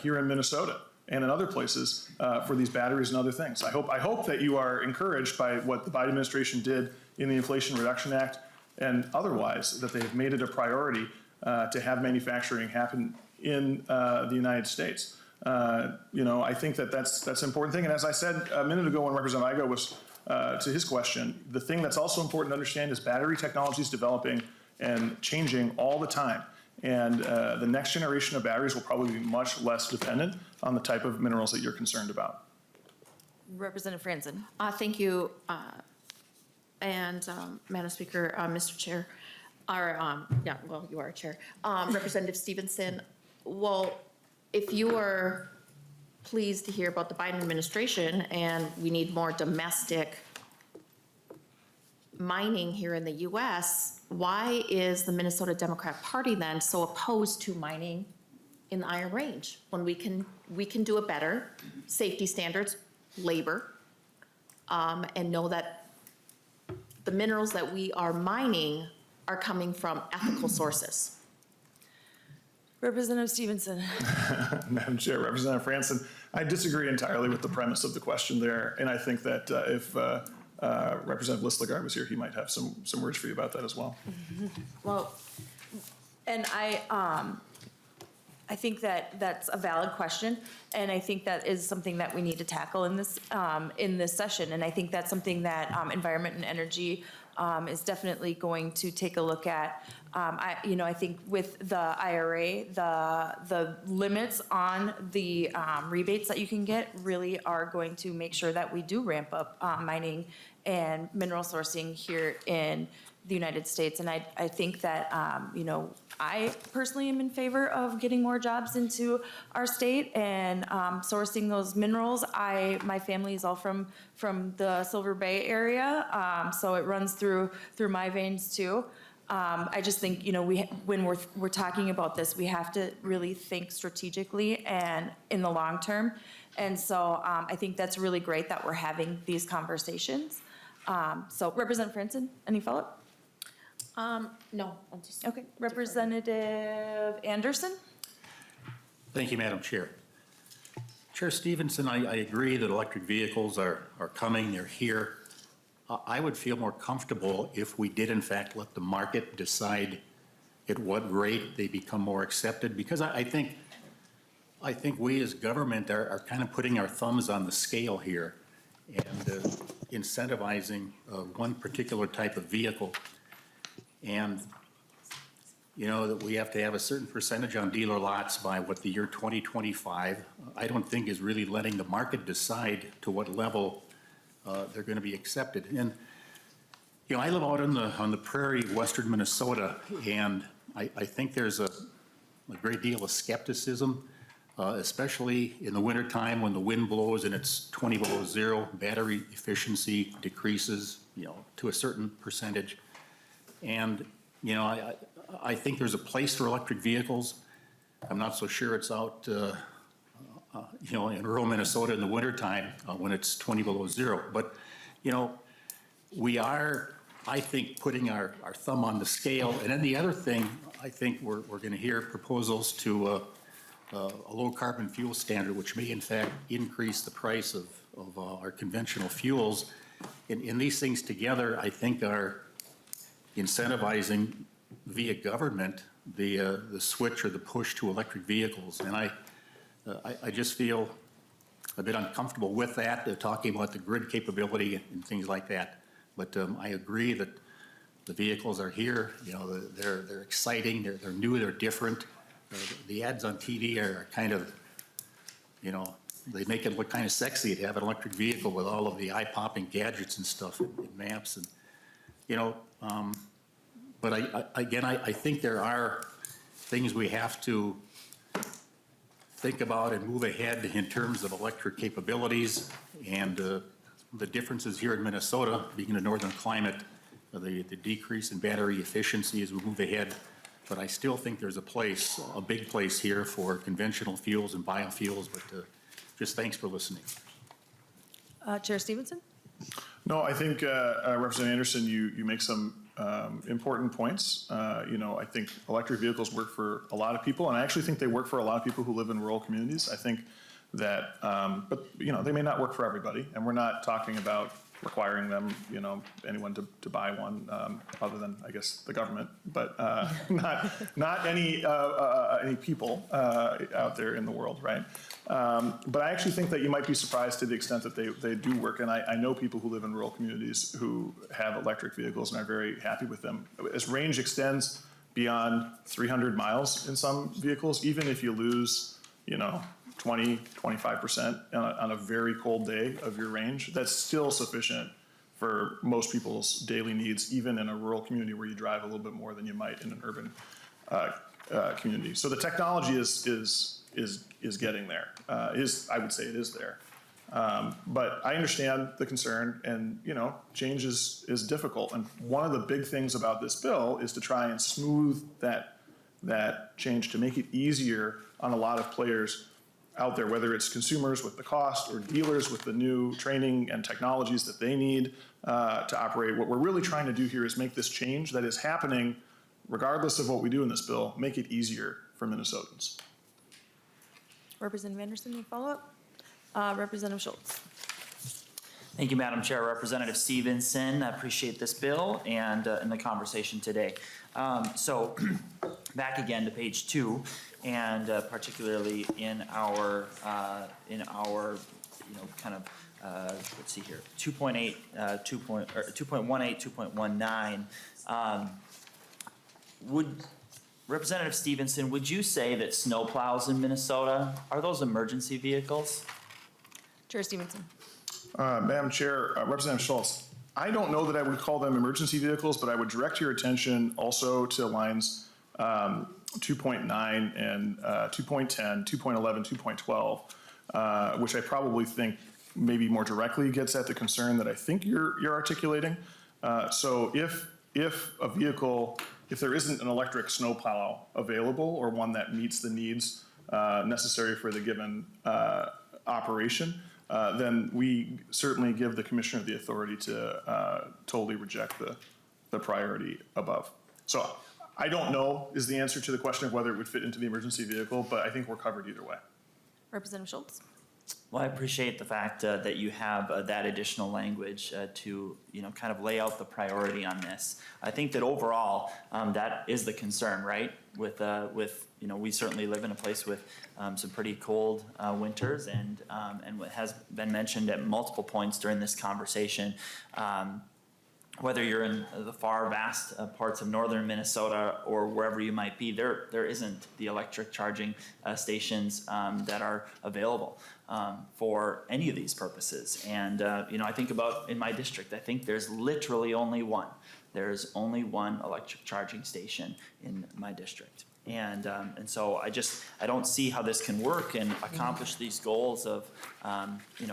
Speaker 3: here in Minnesota and in other places for these batteries and other things. I hope that you are encouraged by what the Biden administration did in the Inflation Reduction Act and otherwise, that they've made it a priority to have manufacturing happen in the United States. I think that's an important thing. And as I said a minute ago when Representative Igo was to his question, the thing that's also important to understand is battery technology is developing and changing all the time. And the next generation of batteries will probably be much less dependent on the type of minerals that you're concerned about.
Speaker 1: Representative Franson.
Speaker 7: Thank you. And Madam Speaker, Mr. Chair, you are Chair. Representative Stephenson, well, if you are pleased to hear about the Biden administration and we need more domestic mining here in the U.S., why is the Minnesota Democrat Party then so opposed to mining in the Iron Range when we can do it better, safety standards, labor, and know that the minerals that we are mining are coming from ethical sources?
Speaker 1: Representative Stephenson.
Speaker 3: Madam Chair, Representative Franson, I disagree entirely with the premise of the question there. And I think that if Representative Listlegard was here, he might have some words for you about that as well.
Speaker 1: Well, and I think that that's a valid question, and I think that is something that we need to tackle in this session. And I think that's something that Environment and Energy is definitely going to take a look at. I think with the IRA, the limits on the rebates that you can get really are going to make sure that we do ramp up mining and mineral sourcing here in the United States. And I think that, I personally am in favor of getting more jobs into our state and sourcing those minerals. My family is all from the Silver Bay area, so it runs through my veins too. I just think, when we're talking about this, we have to really think strategically and in the long term. And so I think that's really great that we're having these conversations. So Representative Hanson, any follow-up?
Speaker 7: No, I'll just.
Speaker 1: Okay, Representative Anderson?
Speaker 6: Thank you, Madam Chair. Chair Stephenson, I agree that electric vehicles are coming, they're here. I would feel more comfortable if we did in fact let the market decide at what rate they become more accepted, because I think we as government are kind of putting our thumbs on the scale here and incentivizing one particular type of vehicle. And, that we have to have a certain percentage on dealer lots by the year 2025, I don't think is really letting the market decide to what level they're going to be accepted. And, I live out on the prairie of western Minnesota, and I think there's a great deal of skepticism, especially in the wintertime when the wind blows and it's 20 below zero, battery efficiency decreases, to a certain percentage. And, I think there's a place for electric vehicles. I'm not so sure it's out, in rural Minnesota in the wintertime when it's 20 below zero. But, we are, I think, putting our thumb on the scale. And then the other thing, I think we're going to hear proposals to a low carbon fuel standard, which may in fact increase the price of our conventional fuels. And these things together, I think, are incentivizing via government the switch or the push to electric vehicles. And I just feel a bit uncomfortable with that, talking about the grid capability and things like that. But I agree that the vehicles are here. They're exciting. They're new. They're different. The ads on TV are kind of, they make it look kind of sexy to have an electric vehicle with all of the eye-popping gadgets and stuff and maps and, but I think there are things we have to think about and move ahead in terms of electric capabilities and the differences here in Minnesota, being a northern climate, the decrease in battery efficiency as we move ahead. But I still think there's a big place here for conventional fuels and biofuels, but just thanks for listening.
Speaker 1: Chair Stephenson?
Speaker 3: No, I think Representative Anderson, you make some important points. I think electric vehicles work for a lot of people, and I actually think they work for a lot of people who live in rural communities. I think that, but they may not work for everybody, and we're not talking about requiring them, anyone to buy one, other than, I guess, the government, but not any people out there in the world, right? But I actually think that you might be surprised to the extent that they do work, and I know people who live in rural communities who have electric vehicles and are very happy with them. As range extends beyond 300 miles in some vehicles, even if you lose, 20, 25% on a very cold day of your range, that's still sufficient for most people's daily needs, even in a rural community where you drive a little bit more than you might in an urban community. So the technology is getting there. I would say it is there. But I understand the concern, and change is difficult. And one of the big things about this bill is to try and smooth that change, to make it easier on a lot of players out there, whether it's consumers with the cost or dealers with the new training and technologies that they need to operate. What we're really trying to do here is make this change that is happening, regardless of what we do in this bill, make it easier for Minnesotans.
Speaker 1: Representative Anderson, any follow-up? Representative Schultz.
Speaker 12: Thank you, Madam Chair. Representative Stephenson, I appreciate this bill and the conversation today. So back again to page 2, and particularly in our kind of let's see here, 2.8, 2.18, 2.19. Would, Representative Stephenson, would you say that snowplows in Minnesota, are those emergency vehicles?
Speaker 1: Chair Stevenson.
Speaker 3: Madam Chair, Representative Schultz, I don't know that I would call them emergency vehicles, but I would direct your attention also to lines 2.9 and 2.10, 2.11, 2.12, which I probably think maybe more directly gets at the concern that I think you're articulating. So if a vehicle, if there isn't an electric snowplow available or one that meets the needs necessary for the given operation, then we certainly give the commissioner the authority to totally reject the priority above. So I don't know is the answer to the question of whether it would fit into the emergency vehicle, but I think we're covered either way.
Speaker 1: Representative Schultz.
Speaker 12: Well, I appreciate the fact that you have that additional language to, kind of lay out the priority on this. I think that overall, that is the concern, right? With we certainly live in a place with some pretty cold winters, and what has been mentioned at multiple points during this conversation, whether you're in the far vast parts of northern Minnesota or wherever you might be, there isn't the electric charging stations that are available for any of these purposes. And I think about in my district, I think there's literally only one. There's only one electric charging station in my district. And so I don't see how this can work and accomplish these goals of,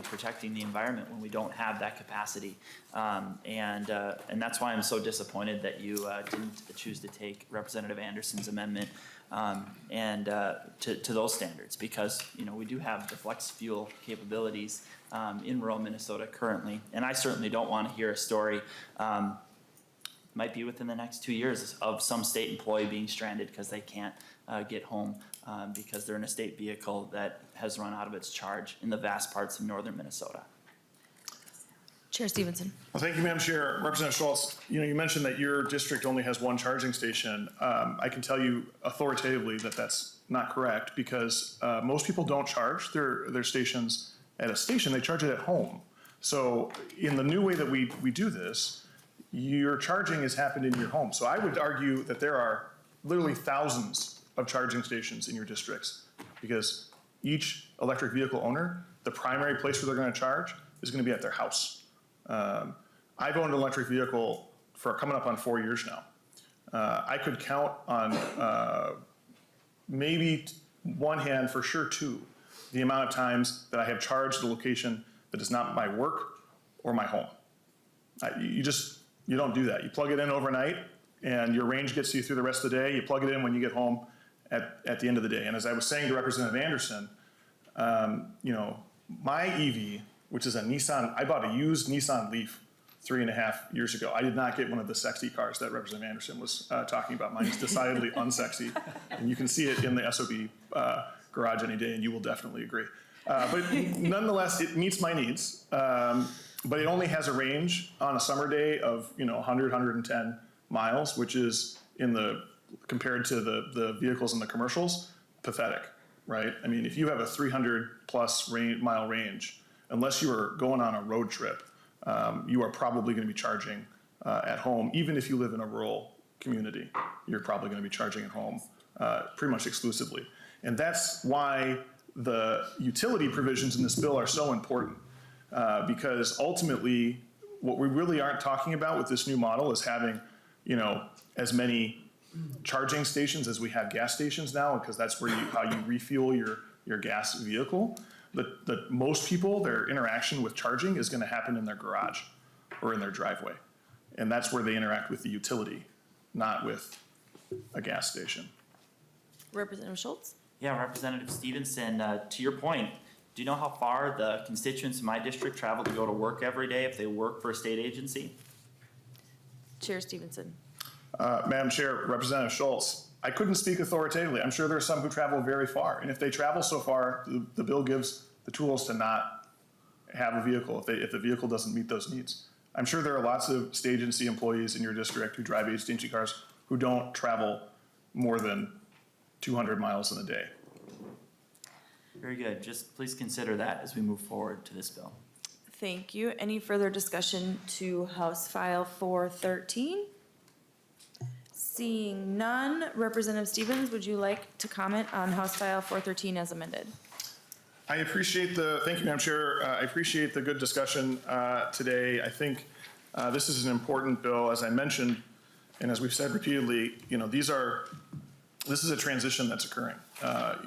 Speaker 12: protecting the environment when we don't have that capacity. And that's why I'm so disappointed that you didn't choose to take Representative Anderson's amendment to those standards, because, we do have the flex fuel capabilities in rural Minnesota currently. And I certainly don't want to hear a story might be within the next 2 years of some state employee being stranded because they can't get home because they're in a state vehicle that has run out of its charge in the vast parts of northern Minnesota.
Speaker 1: Chair Stevenson.
Speaker 3: Well, thank you, Madam Chair. Representative Schultz, you mentioned that your district only has one charging station. I can tell you authoritatively that that's not correct, because most people don't charge their stations at a station. They charge it at home. So in the new way that we do this, your charging has happened in your home. So I would argue that there are literally thousands of charging stations in your districts, because each electric vehicle owner, the primary place where they're going to charge is going to be at their house. I've owned an electric vehicle for coming up on 4 years now. I could count on maybe one hand, for sure two, the amount of times that I have charged a location that is not my work or my home. You don't do that. You plug it in overnight, and your range gets you through the rest of the day. You plug it in when you get home at the end of the day. And as I was saying to Representative Anderson, my EV, which is a Nissan, I bought a used Nissan Leaf 3.5 years ago. I did not get one of the sexy cars that Representative Anderson was talking about. Mine is decidedly unsexy, and you can see it in the SOB garage any day, and you will definitely agree. But nonetheless, it meets my needs. But it only has a range on a summer day of 100, 110 miles, which is compared to the vehicles in the commercials, pathetic, right? I mean, if you have a 300+ mile range, unless you are going on a road trip, you are probably going to be charging at home. Even if you live in a rural community, you're probably going to be charging at home pretty much exclusively. And that's why the utility provisions in this bill are so important. Because ultimately, what we really aren't talking about with this new model is having, as many charging stations as we have gas stations now, because that's how you refuel your gas vehicle. But most people, their interaction with charging is going to happen in their garage or in their driveway, and that's where they interact with the utility, not with a gas station.
Speaker 1: Representative Schultz.
Speaker 12: Yeah, Representative Stevenson, to your point, do you know how far the constituents in my district travel to go to work every day if they work for a state agency?
Speaker 1: Chair Stevenson.
Speaker 3: Madam Chair, Representative Schultz, I couldn't speak authoritatively. I'm sure there are some who travel very far. And if they travel so far, the bill gives the tools to not have a vehicle if the vehicle doesn't meet those needs. I'm sure there are lots of state agency employees in your district who drive agency cars who don't travel more than 200 miles in a day.
Speaker 12: Very good. Just please consider that as we move forward to this bill.
Speaker 1: Thank you. Any further discussion to House File 413? Seeing none, Representative Stevens, would you like to comment on House File 413 as amended?
Speaker 3: Thank you, Madam Chair. I appreciate the good discussion today. I think this is an important bill, as I mentioned, and as we've said repeatedly, this is a transition that's occurring.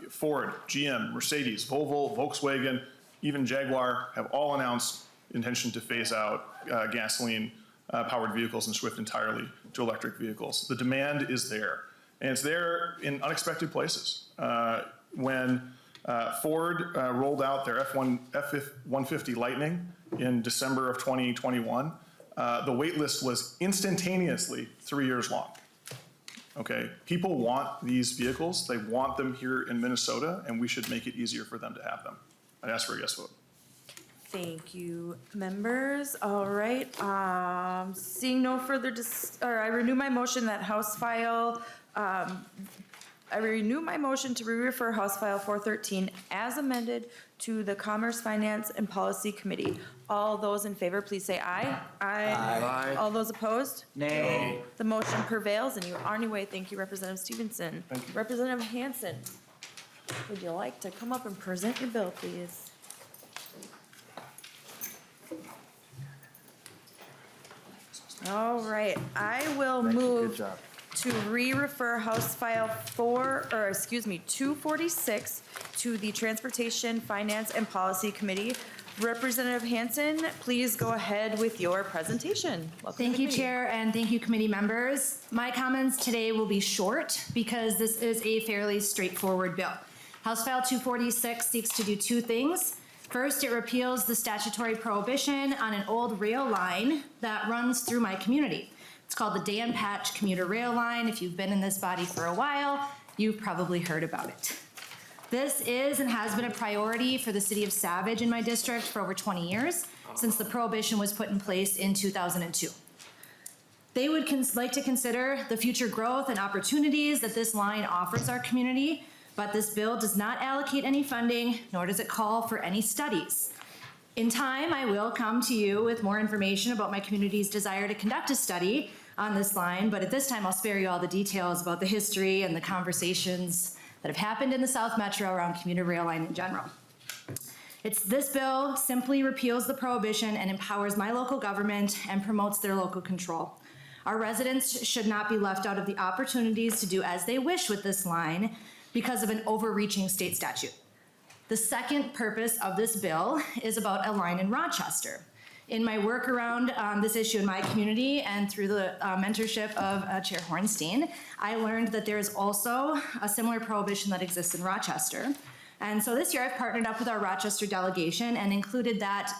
Speaker 3: Ford, GM, Mercedes, Volvo, Volkswagen, even Jaguar have all announced intention to phase out gasoline powered vehicles and shift entirely to electric vehicles. The demand is there, and it's there in unexpected places. When Ford rolled out their F-150 Lightning in December of 2021, the wait list was instantaneously 3 years long. Okay, people want these vehicles. They want them here in Minnesota, and we should make it easier for them to have them. I ask for a yes vote.
Speaker 1: Thank you, members. All right, seeing no further, I renew my motion that House File, I renew my motion to re-refer House File 413 as amended to the Commerce, Finance, and Policy Committee. All those in favor, please say aye. Aye. All those opposed?
Speaker 12: Nay.
Speaker 1: The motion prevails, and you are on your way. Thank you, Representative Stephenson.
Speaker 3: Thank you.
Speaker 1: Representative Hanson, would you like to come up and present your bill, please? All right, I will move to re-refer House File 246 to the Transportation, Finance, and Policy Committee. Representative Hanson, please go ahead with your presentation. Welcome to
Speaker 13: Thank
Speaker 1: the
Speaker 13: you,
Speaker 1: committee.
Speaker 13: Chair, and thank you, committee members. My comments today will be short because this is a fairly straightforward bill. House File 246 seeks to do two things. First, it repeals the statutory prohibition on an old rail line that runs through my community. It's called the Dan Patch Commuter Rail Line. If you've been in this body for a while, you've probably heard about it. This is and has been a priority for the city of Savage in my district for over 20 years, since the prohibition was put in place in 2002. They would like to consider the future growth and opportunities that this line offers our community, but this bill does not allocate any funding, nor does it call for any studies. In time, I will come to you with more information about my community's desire to conduct a study on this line, but at this time I'll spare you all the details about the history and the conversations that have happened in the South Metro around commuter rail line in general. This bill simply repeals the prohibition and empowers my local government and promotes their local control. Our residents should not be left out of the opportunities to do as they wish with this line because of an overreaching state statute. The second purpose of this bill is about a line in Rochester. In my work around this issue in my community and through the mentorship of Chair Hornstein, I learned that there is also a similar prohibition that exists in Rochester. And so this year I've partnered up with our Rochester delegation and included that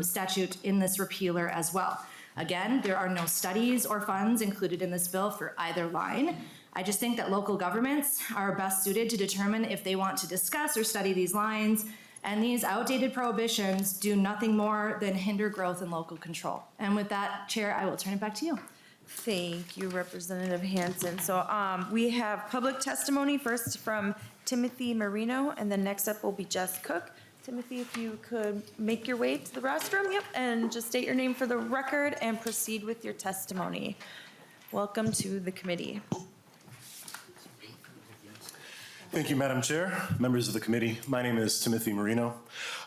Speaker 13: statute in this repealer as well. Again, there are no studies or funds included in this bill for either line. I just think that local governments are best suited to determine if they want to discuss or study these lines, and these outdated prohibitions do nothing more than hinder growth and local control. And with that, Chair, I will turn it back to you.
Speaker 1: Thank you, Representative Hanson. So we have public testimony first from Timothy Marino, and then next up will be Jess Cook. Timothy, if you could make your way to the rostrum, and just state your name for the record and proceed with your testimony. Welcome to the committee.
Speaker 14: Thank you, Madam Chair, members of the committee. My name is Timothy Marino.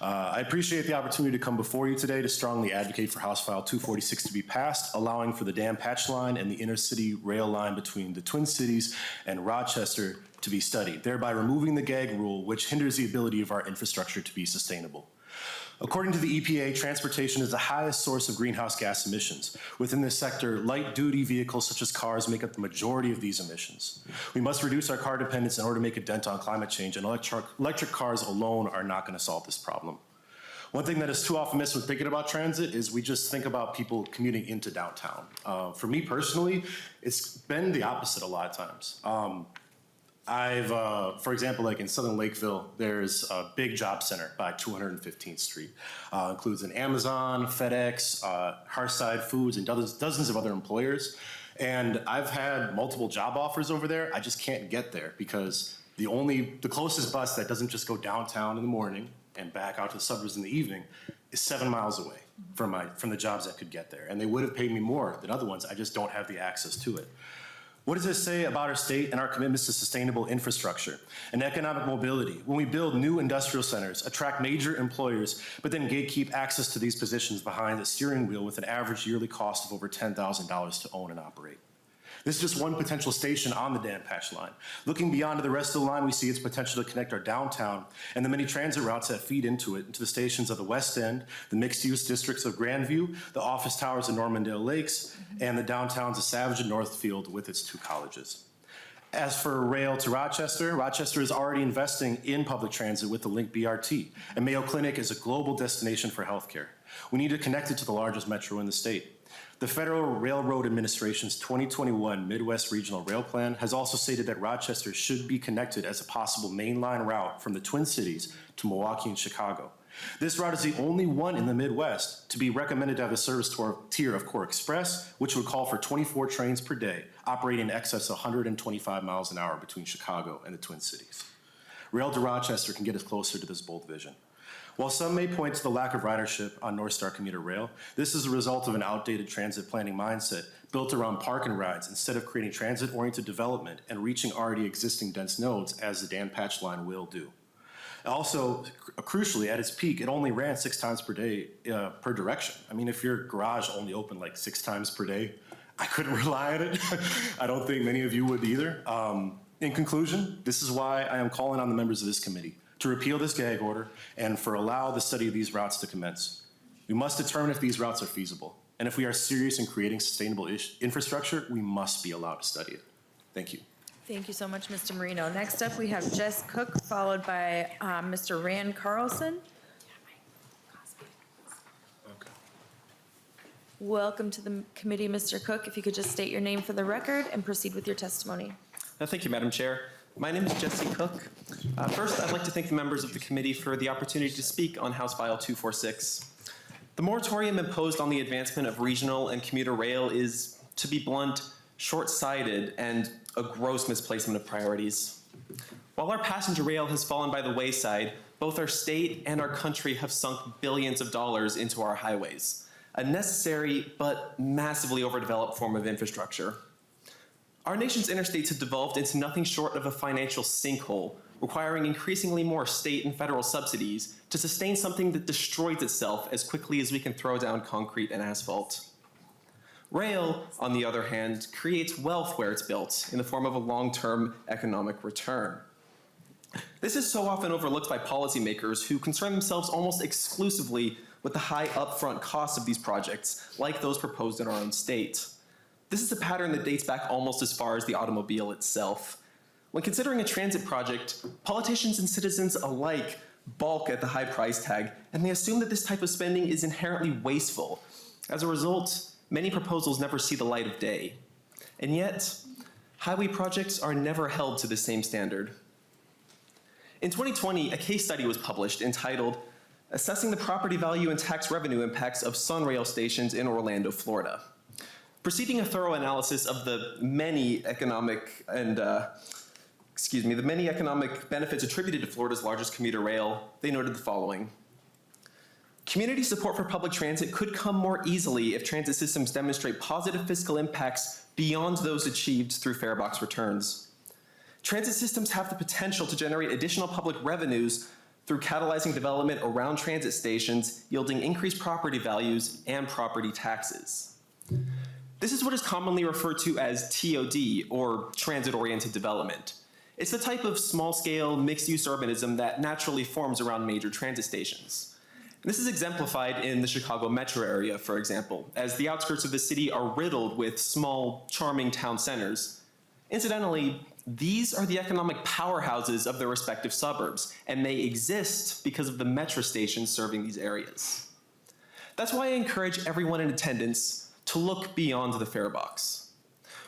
Speaker 14: I appreciate the opportunity to come before you today to strongly advocate for House File 246 to be passed, allowing for the Dan Patch line and the intercity rail line between the Twin Cities and Rochester to be studied, thereby removing the gag rule, which hinders the ability of our infrastructure to be sustainable. According to the EPA, transportation is the highest source of greenhouse gas emissions. Within this sector, light-duty vehicles such as cars make up the majority of these emissions. We must reduce our car dependence in order to make a dent on climate change, and electric cars alone are not going to solve this problem. One thing that is too often missed when thinking about transit is we just think about people commuting into downtown. For me personally, it's been the opposite a lot of times. For example, like in Southern Lakeville, there's a big job center by 215th Street. Includes an Amazon, FedEx, Hearthside Foods, and dozens of other employers. And I've had multiple job offers over there. I just can't get there because the closest bus that doesn't just go downtown in the morning and back out to the suburbs in the evening is 7 miles away from the jobs that could get there. And they would have paid me more than other ones. I just don't have the access to it. What does this say about our state and our commitments to sustainable infrastructure and economic mobility when we build new industrial centers, attract major employers, but then gatekeep access to these positions behind the steering wheel with an average yearly cost of over $10,000 to own and operate? This is just one potential station on the Dan Patch line. Looking beyond to the rest of the line, we see its potential to connect our downtown and the many transit routes that feed into it, into the stations of the West End, the mixed-use districts of Grandview, the office towers of Normandale Lakes, and the downtowns of Savage and Northfield with its 2 colleges. As for rail to Rochester, Rochester is already investing in public transit with the Link BRT, and Mayo Clinic is a global destination for healthcare. We need to connect it to the largest metro in the state. The Federal Railroad Administration's 2021 Midwest Regional Rail Plan has also stated that Rochester should be connected as a possible mainline route from the Twin Cities to Milwaukee and Chicago. This route is the only one in the Midwest to be recommended to have a service tier of Core Express, which would call for 24 trains per day, operating in excess of 125 miles an hour between Chicago and the Twin Cities. Rail to Rochester can get us closer to this bold vision. While some may point to the lack of ridership on North Star Commuter Rail, this is a result of an outdated transit planning mindset built around park and rides instead of creating transit-oriented development and reaching already existing dense nodes as the Dan Patch line will do. Also, crucially, at its peak, it only ran 6 times per day per direction. I mean, if your garage only opened like 6 times per day, I couldn't rely on it. I don't think many of you would either. In conclusion, this is why I am calling on the members of this committee to repeal this gag order and for allow the study of these routes to commence. We must determine if these routes are feasible. And if we are serious in creating sustainable infrastructure, we must be allowed to study it. Thank you.
Speaker 1: Thank you so much, Mr. Marino. Next up, we have Jess Cook, followed by Mr. Rand Carlson. Welcome to the committee, Mr. Cook. If you could just state your name for the record and proceed with your testimony.
Speaker 15: Thank you, Madam Chair. My name is Jesse Cook. First, I'd like to thank the members of the committee for the opportunity to speak on House File 246. The moratorium imposed on the advancement of regional and commuter rail is, to be blunt, short-sighted and a gross misplacement of priorities. While our passenger rail has fallen by the wayside, both our state and our country have sunk billions of dollars into our highways, a necessary but massively overdeveloped form of infrastructure. Our nation's interstates have devolved into nothing short of a financial sinkhole, requiring increasingly more state and federal subsidies to sustain something that destroys itself as quickly as we can throw down concrete and asphalt. Rail, on the other hand, creates wealth where it's built in the form of a long-term economic return. This is so often overlooked by policymakers who concern themselves almost exclusively with the high upfront costs of these projects, like those proposed in our own state. This is a pattern that dates back almost as far as the automobile itself. When considering a transit project, politicians and citizens alike balk at the high price tag, and they assume that this type of spending is inherently wasteful. As a result, many proposals never see the light of day. And yet, highway projects are never held to the same standard. In 2020, a case study was published entitled Assessing the Property Value and Tax Revenue Impacts of Sunrail Stations in Orlando, Florida. Preceding a thorough analysis of the many economic benefits attributed to Florida's largest commuter rail, they noted the following. Community support for public transit could come more easily if transit systems demonstrate positive fiscal impacts beyond those achieved through fare box returns. Transit systems have the potential to generate additional public revenues through catalyzing development around transit stations, yielding increased property values and property taxes. This is what is commonly referred to as TOD, or transit-oriented development. It's the type of small-scale, mixed-use urbanism that naturally forms around major transit stations. This is exemplified in the Chicago metro area, for example, as the outskirts of the city are riddled with small, charming town centers. Incidentally, these are the economic powerhouses of their respective suburbs, and they exist because of the metro stations serving these areas. That's why I encourage everyone in attendance to look beyond the fare box.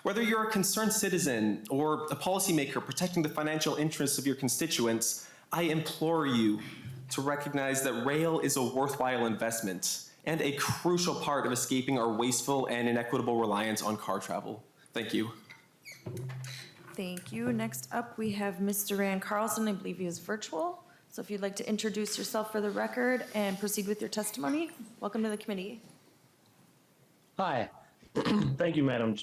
Speaker 15: Whether you're a concerned citizen or a policymaker protecting the financial interests of your constituents, I implore you to recognize that rail is a worthwhile investment and a crucial part of escaping our wasteful and inequitable reliance on car travel. Thank you.
Speaker 1: Thank you. Next up, we have Mr. Rand Carlson. I believe he is virtual. So if you'd like to introduce yourself for the record and proceed with your testimony, welcome to the committee.
Speaker 16: Hi. Thank you, Madam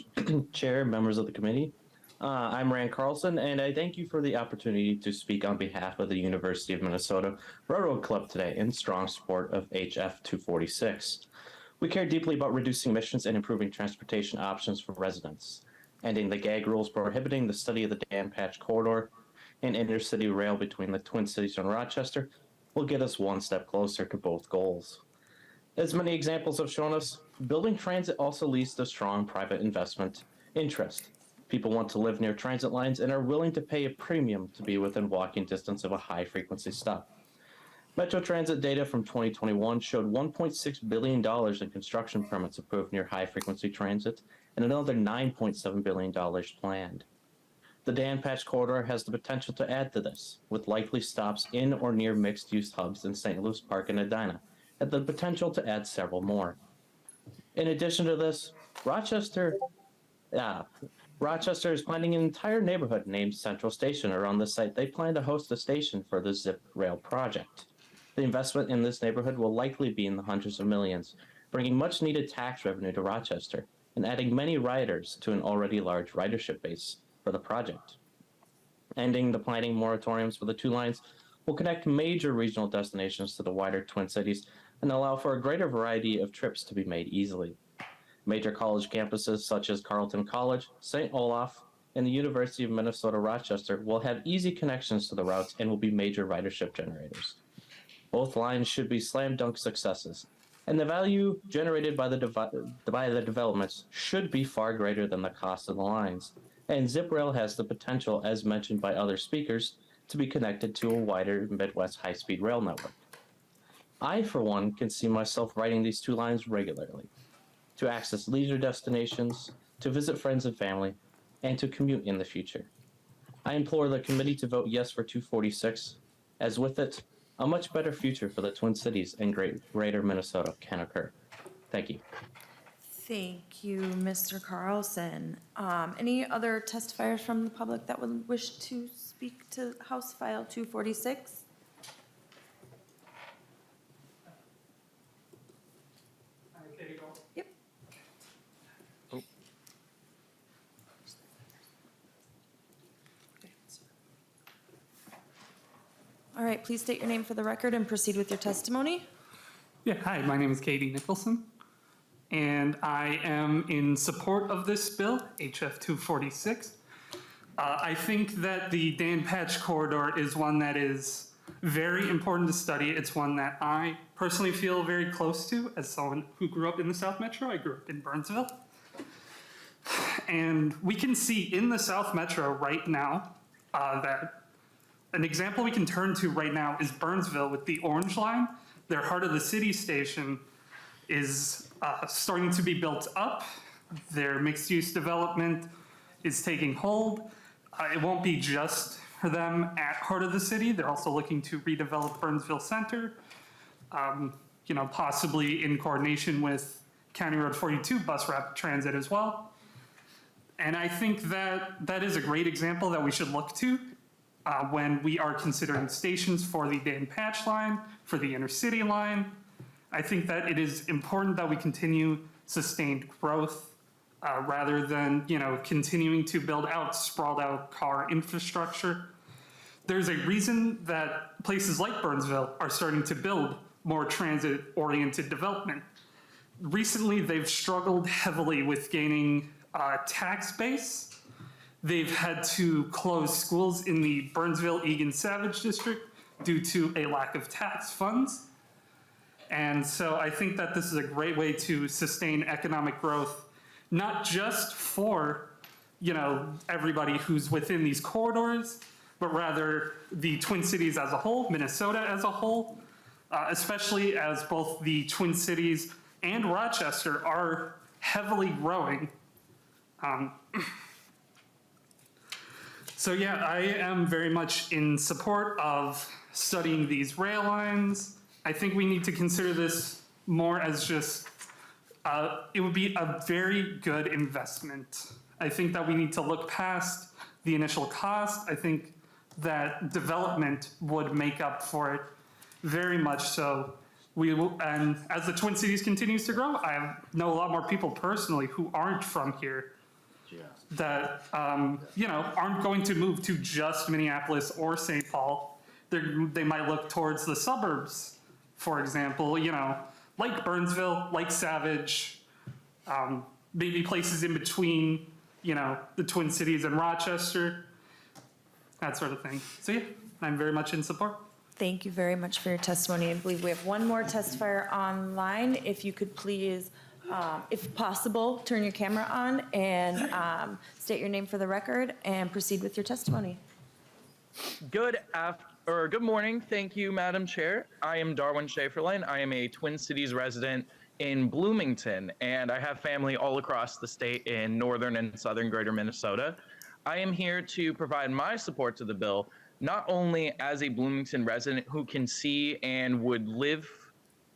Speaker 16: Chair, members of the committee. I'm Rand Carlson, and I thank you for the opportunity to speak on behalf of the University of Minnesota Railroad Club today in strong support of HF 246. We care deeply about reducing emissions and improving transportation options for residents. Ending the gag rules prohibiting the study of the Dan Patch corridor and intercity rail between the Twin Cities and Rochester will get us one step closer to both goals. As many examples have shown us, building transit also leads to strong private investment interest. People want to live near transit lines and are willing to pay a premium to be within walking distance of a high-frequency stop. Metro Transit data from 2021 showed $1.6 billion in construction permits approved near high-frequency transit and another $9.7 billion planned. The Dan Patch corridor has the potential to add to this, with likely stops in or near mixed-use hubs in St. Louis Park and Edina, and the potential to add several more. In addition to this, Rochester is planning an entire neighborhood named Central Station around the site. They plan to host a station for the Zip Rail project. The investment in this neighborhood will likely be in the hundreds of millions, bringing much needed tax revenue to Rochester and adding many riders to an already large ridership base for the project. Ending the planning moratoriums for the two lines will connect major regional destinations to the wider Twin Cities and allow for a greater variety of trips to be made easily. Major college campuses such as Carleton College, St. Olaf, and the University of Minnesota Rochester will have easy connections to the routes and will be major ridership generators. Both lines should be slam dunk successes, and the value generated by the developments should be far greater than the cost of the lines. And ZipRail has the potential, as mentioned by other speakers, to be connected to a wider Midwest high-speed rail network. I, for one, can see myself riding these two lines regularly to access leisure destinations, to visit friends and family, and to commute in the future. I implore the committee to vote yes for 246, as with it, a much better future for the Twin Cities and greater Minnesota can occur. Thank you.
Speaker 1: Thank you, Mr. Carlson. Any other testifiers from the public that would wish to speak to House File 246? Yep. All right, please state your name for the record and proceed with your testimony.
Speaker 17: Yeah, hi, my name is Katie Nicholson, and I am in support of this bill, HF 246. I think that the Dan Patch corridor is one that is very important to study. It's one that I personally feel very close to as someone who grew up in the South Metro. I grew up in Burnsville. And we can see in the South Metro right now that an example we can turn to right now is Burnsville with the Orange Line. Their heart of the city station is starting to be built up. Their mixed-use development is taking hold. It won't be just for them at heart of the city. They're also looking to redevelop Burnsville Center, possibly in coordination with County Road 42 bus rapid transit as well. And I think that that is a great example that we should look to when we are considering stations for the Dan Patch line, for the intercity line. I think that it is important that we continue sustained growth rather than, continuing to build out sprawled out car infrastructure. There's a reason that places like Burnsville are starting to build more transit-oriented development. Recently, they've struggled heavily with gaining tax base. They've had to close schools in the Burnsville-Egan-Savage district due to a lack of tax funds. And so I think that this is a great way to sustain economic growth, not just for, everybody who's within these corridors, but rather the Twin Cities as a whole, Minnesota as a whole, especially as both the Twin Cities and Rochester are heavily growing. So yeah, I am very much in support of studying these rail lines. I think we need to consider this more as just, it would be a very good investment. I think that we need to look past the initial cost. I think that development would make up for it, very much so. And as the Twin Cities continues to grow, I know a lot more people personally who aren't from here that, aren't going to move to just Minneapolis or St. Paul. They might look towards the suburbs, for example, like Burnsville, like Savage, maybe places in between, the Twin Cities and Rochester, that sort of thing. So yeah, I'm very much in support.
Speaker 1: Thank you very much for your testimony. I believe we have one more testifier online. If you could please, if possible, turn your camera on and state your name for the record and proceed with your testimony.
Speaker 18: Good morning. Thank you, Madam Chair. I am Darwin Schaeferlein. I am a Twin Cities resident in Bloomington, and I have family all across the state in northern and southern greater Minnesota. I am here to provide my support to the bill, not only as a Bloomington resident who can see and would live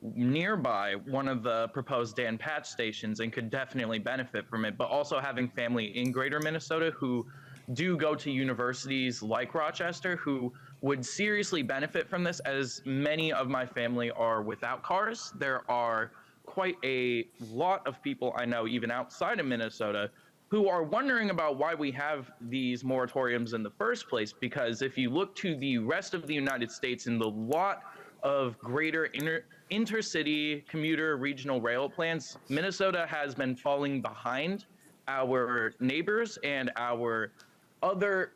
Speaker 18: nearby one of the proposed Dan Patch stations and could definitely benefit from it, but also having family in greater Minnesota who do go to universities like Rochester who would seriously benefit from this, as many of my family are without cars. There are quite a lot of people I know, even outside of Minnesota, who are wondering about why we have these moratoriums in the first place, because if you look to the rest of the United States in the lot of greater intercity commuter regional rail plans, Minnesota has been falling behind our neighbors and our other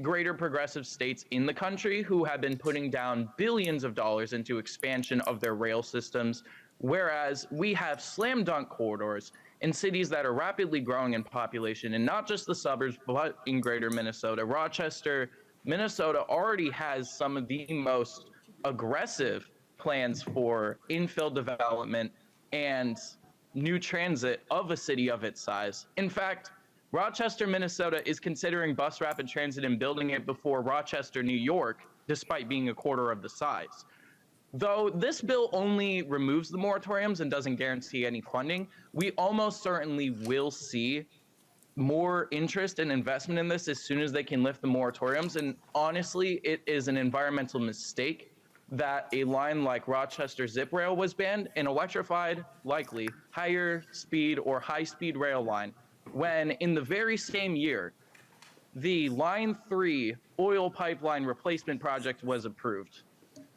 Speaker 18: greater progressive states in the country who have been putting down billions of dollars into expansion of their rail systems, whereas we have slam dunk corridors in cities that are rapidly growing in population, and not just the suburbs, but in greater Minnesota. Rochester, Minnesota already has some of the most aggressive plans for infill development and new transit of a city of its size. In fact, Rochester, Minnesota is considering bus rapid transit and building it before Rochester, New York, despite being a quarter of the size. Though this bill only removes the moratoriums and doesn't guarantee any funding, we almost certainly will see more interest and investment in this as soon as they can lift the moratoriums. And honestly, it is an environmental mistake that a line like Rochester Zip Rail was banned, an electrified, likely, higher speed or high-speed rail line, when in the very same year, the Line 3 oil pipeline replacement project was approved.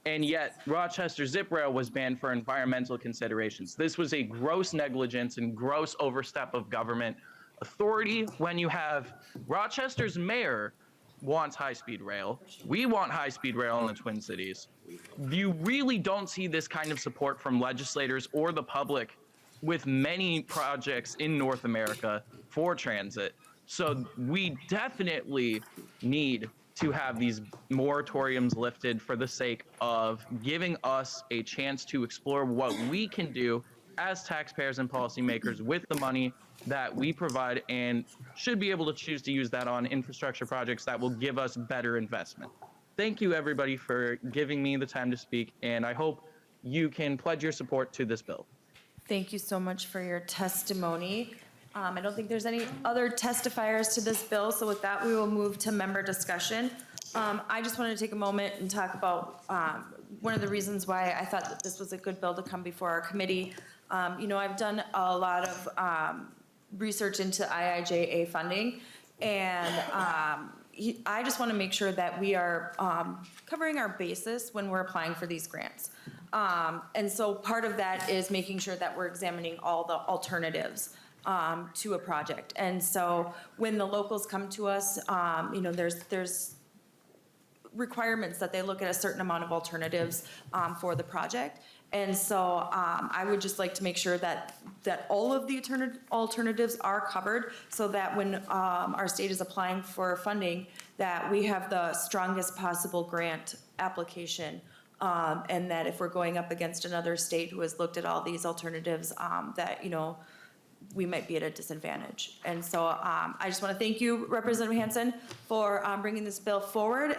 Speaker 18: And yet Rochester Zip Rail was banned for environmental considerations. This was a gross negligence and gross overstep of government authority when you have Rochester's mayor wants high-speed rail. We want high-speed rail in the Twin Cities. You really don't see this kind of support from legislators or the public with many projects in North America for transit. So we definitely need to have these moratoriums lifted for the sake of giving us a chance to explore what we can do as taxpayers and policymakers with the money that we provide, and should be able to choose to use that on infrastructure projects that will give us better investment. Thank you, everybody, for giving me the time to speak, and I hope you can pledge your support to this bill.
Speaker 1: Thank you so much for your testimony. I don't think there's any other testifiers to this bill, so with that, we will move to member discussion. I just wanted to take a moment and talk about one of the reasons why I thought that this was a good bill to come before our committee. I've done a lot of research into IIJA funding, and I just want to make sure that we are covering our basis when we're applying for these grants. And so part of that is making sure that we're examining all the alternatives to a project. And so when the locals come to us, there's requirements that they look at a certain amount of alternatives for the project. And so I would just like to make sure that all of the alternatives are covered, so that when our state is applying for funding, that we have the strongest possible grant application. And that if we're going up against another state who has looked at all these alternatives, that, we might be at a disadvantage. And so I just want to thank you, Representative Hanson, for bringing this bill forward.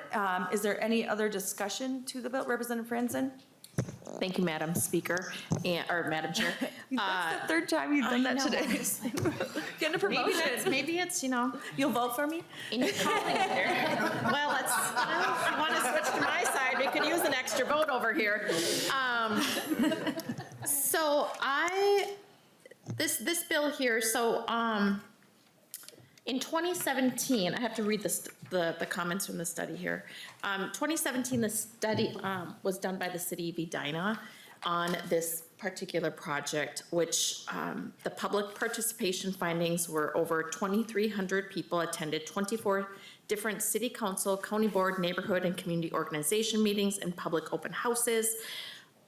Speaker 1: Is there any other discussion to the bill? Representative Hanson?
Speaker 7: Thank you, Madam Speaker, or Madam Chair.
Speaker 1: That's the third time you've done that today. Getting a promotion.
Speaker 7: Maybe it's,
Speaker 1: You'll vote for me?
Speaker 7: in your calling there. Well, if you want to switch to my side, we could use an extra vote over here. So this bill here, in 2017, I have to read the comments from the study here. 2017, the study was done by the city of Edina on this particular project, which the public participation findings were over 2,300 people attended 24 different city council, county board, neighborhood, and community organization meetings and public open houses.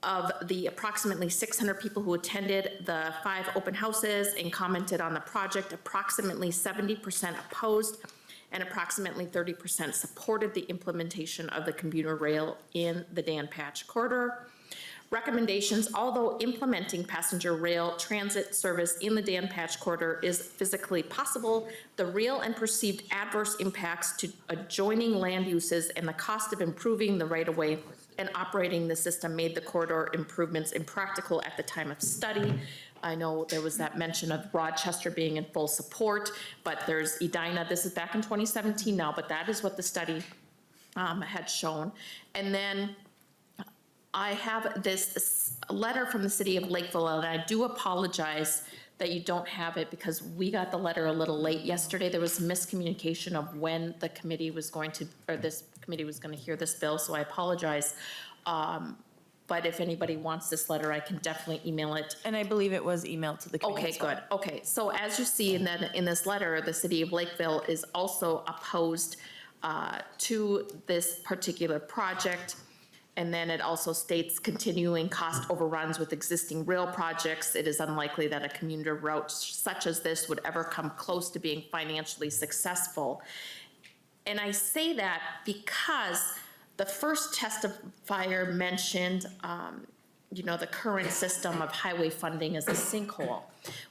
Speaker 7: Of the approximately 600 people who attended the 5 open houses and commented on the project, approximately 70% opposed and approximately 30% supported the implementation of the commuter rail in the Dan Patch corridor. Recommendations: although implementing passenger rail transit service in the Dan Patch corridor is physically possible, the real and perceived adverse impacts to adjoining land uses and the cost of improving the right-of-way and operating the system made the corridor improvements impractical at the time of study. I know there was that mention of Rochester being in full support, but there's Edina. This is back in 2017 now, but that is what the study had shown. And then I have this letter from the city of Lakeville, and I do apologize that you don't have it because we got the letter a little late yesterday. There was miscommunication of when the committee was going to, or this committee was going to hear this bill, so I apologize. But if anybody wants this letter, I can definitely email it.
Speaker 1: And I believe it was emailed to the committee.
Speaker 7: Okay, good. Okay, so as you see in this letter, the city of Lakeville is also opposed to this particular project. And then it also states continuing cost overruns with existing rail projects. It is unlikely that a commuter route such as this would ever come close to being financially successful. And I say that because the first testifier mentioned, the current system of highway funding as a sinkhole.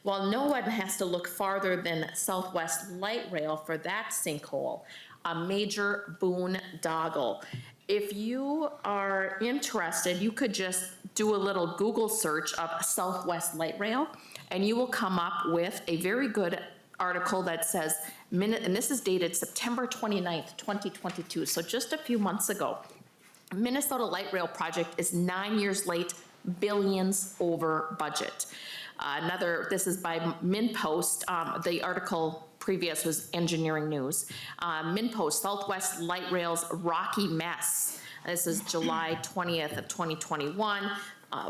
Speaker 7: While no one has to look farther than Southwest Light Rail for that sinkhole, a major boondoggle. If you are interested, you could just do a little Google search of Southwest Light Rail, and you will come up with a very good article that says, and this is dated September 29th, 2022, so just a few months ago. Minnesota Light Rail project is 9 years late, billions over budget. This is by MinPost. The article previous was Engineering News. MinPost, Southwest Light Rail's rocky mess. This is July 20th of 2021.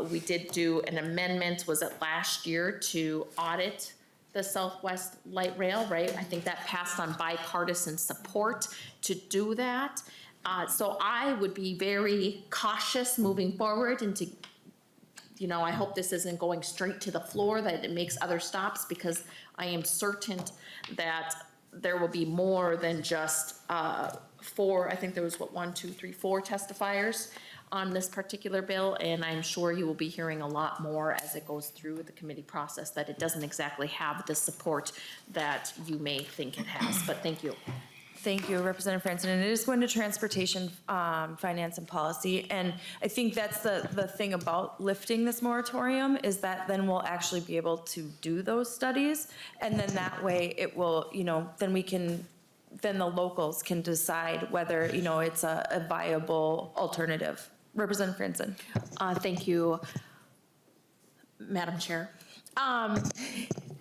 Speaker 7: We did do an amendment, was it last year, to audit the Southwest Light Rail, right? I think that passed on bipartisan support to do that. So I would be very cautious moving forward into, I hope this isn't going straight to the floor, that it makes other stops, because I am certain that there will be more than just 4, I think there was 4 testifiers on this particular bill, and I'm sure you will be hearing a lot more as it goes through the committee process, that it doesn't exactly have the support that you may think it has, but thank you.
Speaker 1: Thank you, Representative Hanson. And it is going to transportation, finance, and policy. And I think that's the thing about lifting this moratorium, is that then we'll actually be able to do those studies. And then that way it will, then the locals can decide whether, it's a viable alternative. Representative Hanson.
Speaker 7: Thank you, Madam Chair.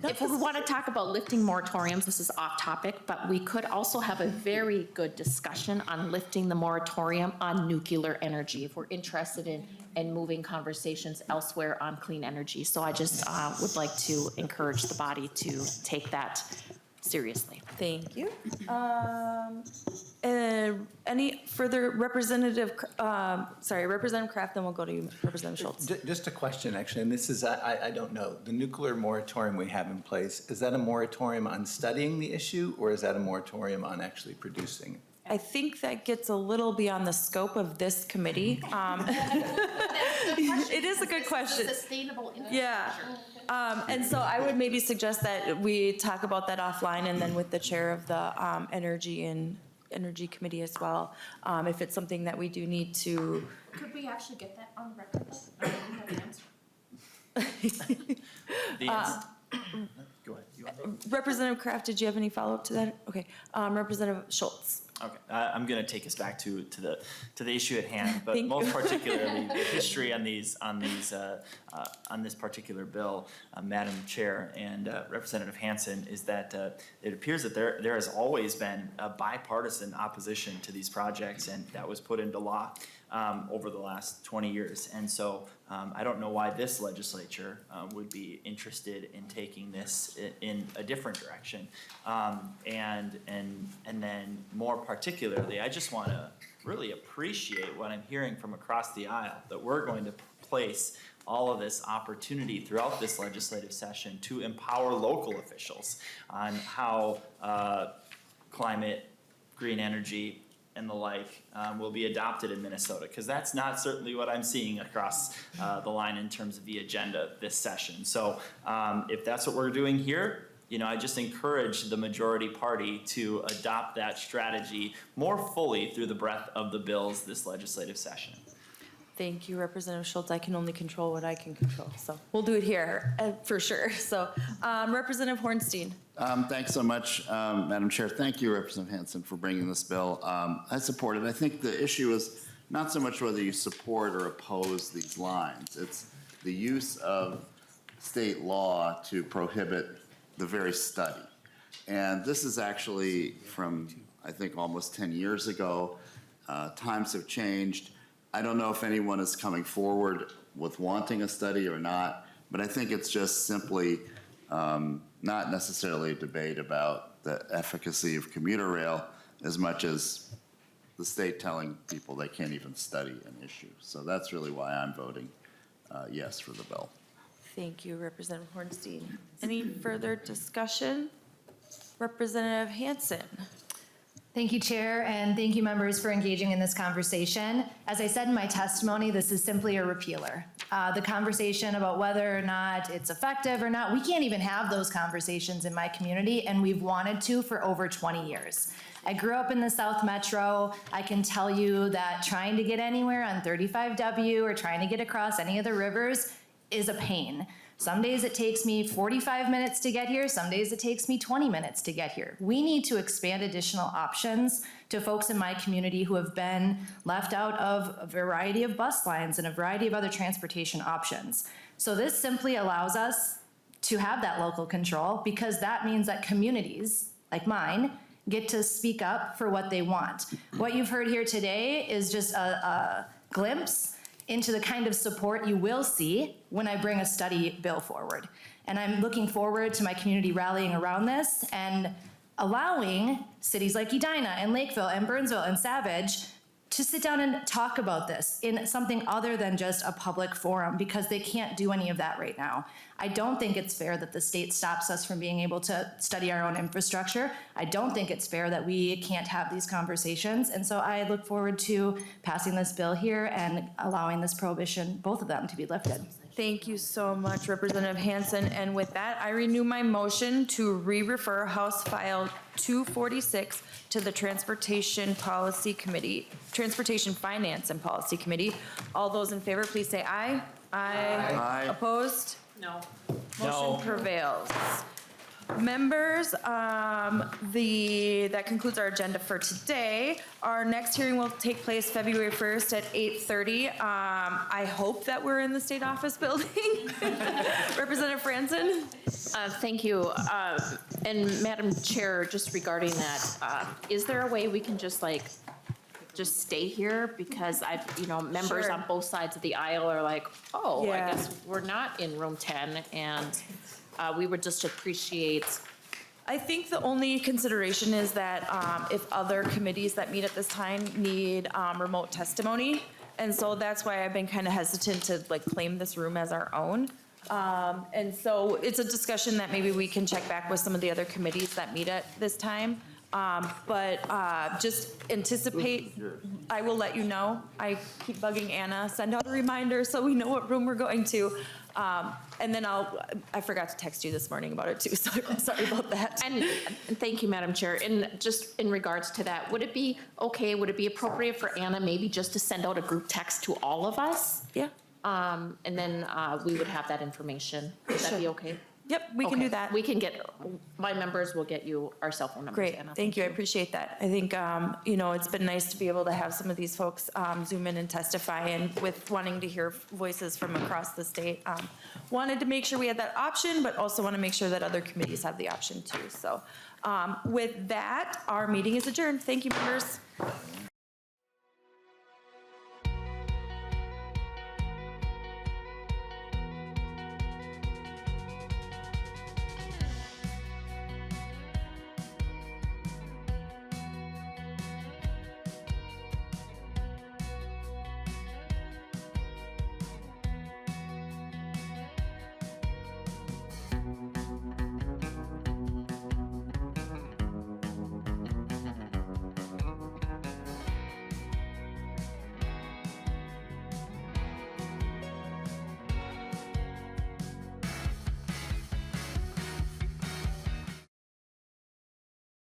Speaker 7: If we want to talk about lifting moratoriums, this is off topic, but we could also have a very good discussion on lifting the moratorium on nuclear energy if we're interested in moving conversations elsewhere on clean energy. So I just would like to encourage the body to take that seriously.
Speaker 1: Thank you. Any further Representative Kraft, then we'll go to you, Representative Schultz.
Speaker 19: Just a question, actually, and this is, I don't know. The nuclear moratorium we have in place, is that a moratorium on studying the issue, or is that a moratorium on actually producing?
Speaker 1: I think that gets a little beyond the scope of this committee. It is a good question.
Speaker 7: Sustainable infrastructure.
Speaker 1: Yeah. And so I would maybe suggest that we talk about that offline, and then with the chair of the Energy and Energy Committee as well, if it's something that we do need to.
Speaker 7: Could we actually get that on the record though? I don't have the answer.
Speaker 12: The ans- Go ahead. You want to-
Speaker 1: Representative Kraft, did you have any follow-up to that? Okay, Representative Schultz.
Speaker 12: Okay, I'm going to take us back to the issue at hand, but
Speaker 1: Thank
Speaker 12: most
Speaker 1: you.
Speaker 12: particularly the history on this particular bill, Madam Chair and Representative Hanson, is that it appears that there has always been a bipartisan opposition to these projects, and that was put into law over the last 20 years. And so I don't know why this legislature would be interested in taking this in a different direction. And then more particularly, I just want to really appreciate what I'm hearing from across the aisle, that we're going to place all of this opportunity throughout this legislative session to empower local officials on how climate, green energy, and the like will be adopted in Minnesota, because that's not certainly what I'm seeing across the line in terms of the agenda this session. So if that's what we're doing here, I just encourage the majority party to adopt that strategy more fully through the breadth of the bills this legislative session.
Speaker 1: Thank you, Representative Schultz. I can only control what I can control, so we'll do it here for sure. So, Representative Hornstein.
Speaker 20: Thanks so much, Madam Chair. Thank you, Representative Hanson, for bringing this bill. I support it. I think the issue is not so much whether you support or oppose these lines. It's the use of state law to prohibit the very study. And this is actually from, I think, almost 10 years ago. Times have changed. I don't know if anyone is coming forward with wanting a study or not, but I think it's just simply not necessarily a debate about the efficacy of commuter rail as much as the state telling people they can't even study an issue. So that's really why I'm voting yes for the bill.
Speaker 1: Thank you, Representative Hornstein. Any further discussion? Representative Hanson.
Speaker 13: Thank you, Chair, and thank you, members, for engaging in this conversation. As I said in my testimony, this is simply a repealer. The conversation about whether or not it's effective or not, we can't even have those conversations in my community, and we've wanted to for over 20 years. I grew up in the South Metro. I can tell you that trying to get anywhere on 35W or trying to get across any of the rivers is a pain. Some days it takes me 45 minutes to get here. Some days it takes me 20 minutes to get here. We need to expand additional options to folks in my community who have been left out of a variety of bus lines and a variety of other transportation options. So this simply allows us to have that local control, because that means that communities like mine get to speak up for what they want. What you've heard here today is just a glimpse into the kind of support you will see when I bring a study bill forward. And I'm looking forward to my community rallying around this and allowing cities like Edina and Lakeville and Burnsville and Savage to sit down and talk about this in something other than just a public forum, because they can't do any of that right now. I don't think it's fair that the state stops us from being able to study our own infrastructure. I don't think it's fair that we can't have these conversations. And so I look forward to passing this bill here and allowing this prohibition, both of them, to be lifted.
Speaker 1: Thank you so much, Representative Hanson. And with that, I renew my motion to re-refer House File 246 to the Transportation Finance and Policy Committee. All those in favor, please say aye. Aye.
Speaker 20: Aye.
Speaker 1: Opposed?
Speaker 7: No.
Speaker 1: Motion prevails. Members, that concludes our agenda for today. Our next hearing will take place February 1st at 8:30. I hope that we're in the state office building. Representative Franson?
Speaker 7: Thank you. And Madam Chair, just regarding that, is there a way we can just stay here? Because members
Speaker 1: Sure.
Speaker 7: on both sides of the aisle are like, oh,
Speaker 1: Yeah.
Speaker 7: I guess we're not in room 10, and we would just appreciate.
Speaker 1: I think the only consideration is that if other committees that meet at this time need remote testimony. And so that's why I've been kind of hesitant to claim this room as our own. And so it's a discussion that maybe we can check back with some of the other committees that meet at this time. But just anticipate, I will let you know. I keep bugging Anna, send out a reminder so we know what room we're going to. And then I forgot to text you this morning about it too, so I'm sorry about that.
Speaker 7: And thank you, Madam Chair. And just in regards to that, would it be appropriate for Anna maybe just to send out a group text to all of us?
Speaker 1: Yeah.
Speaker 7: And then we would have that information. Would that be okay?
Speaker 1: Yep, we can do that.
Speaker 7: We can my members will get you our cell phone numbers.
Speaker 1: Great,
Speaker 7: Anna.
Speaker 1: thank you, I appreciate that. I think, it's been nice to be able to have some of these folks Zoom in and testify, and with wanting to hear voices from across the state. Wanted to make sure we had that option, but also want to make sure that other committees have the option too. So with that, our meeting is adjourned. Thank you, members.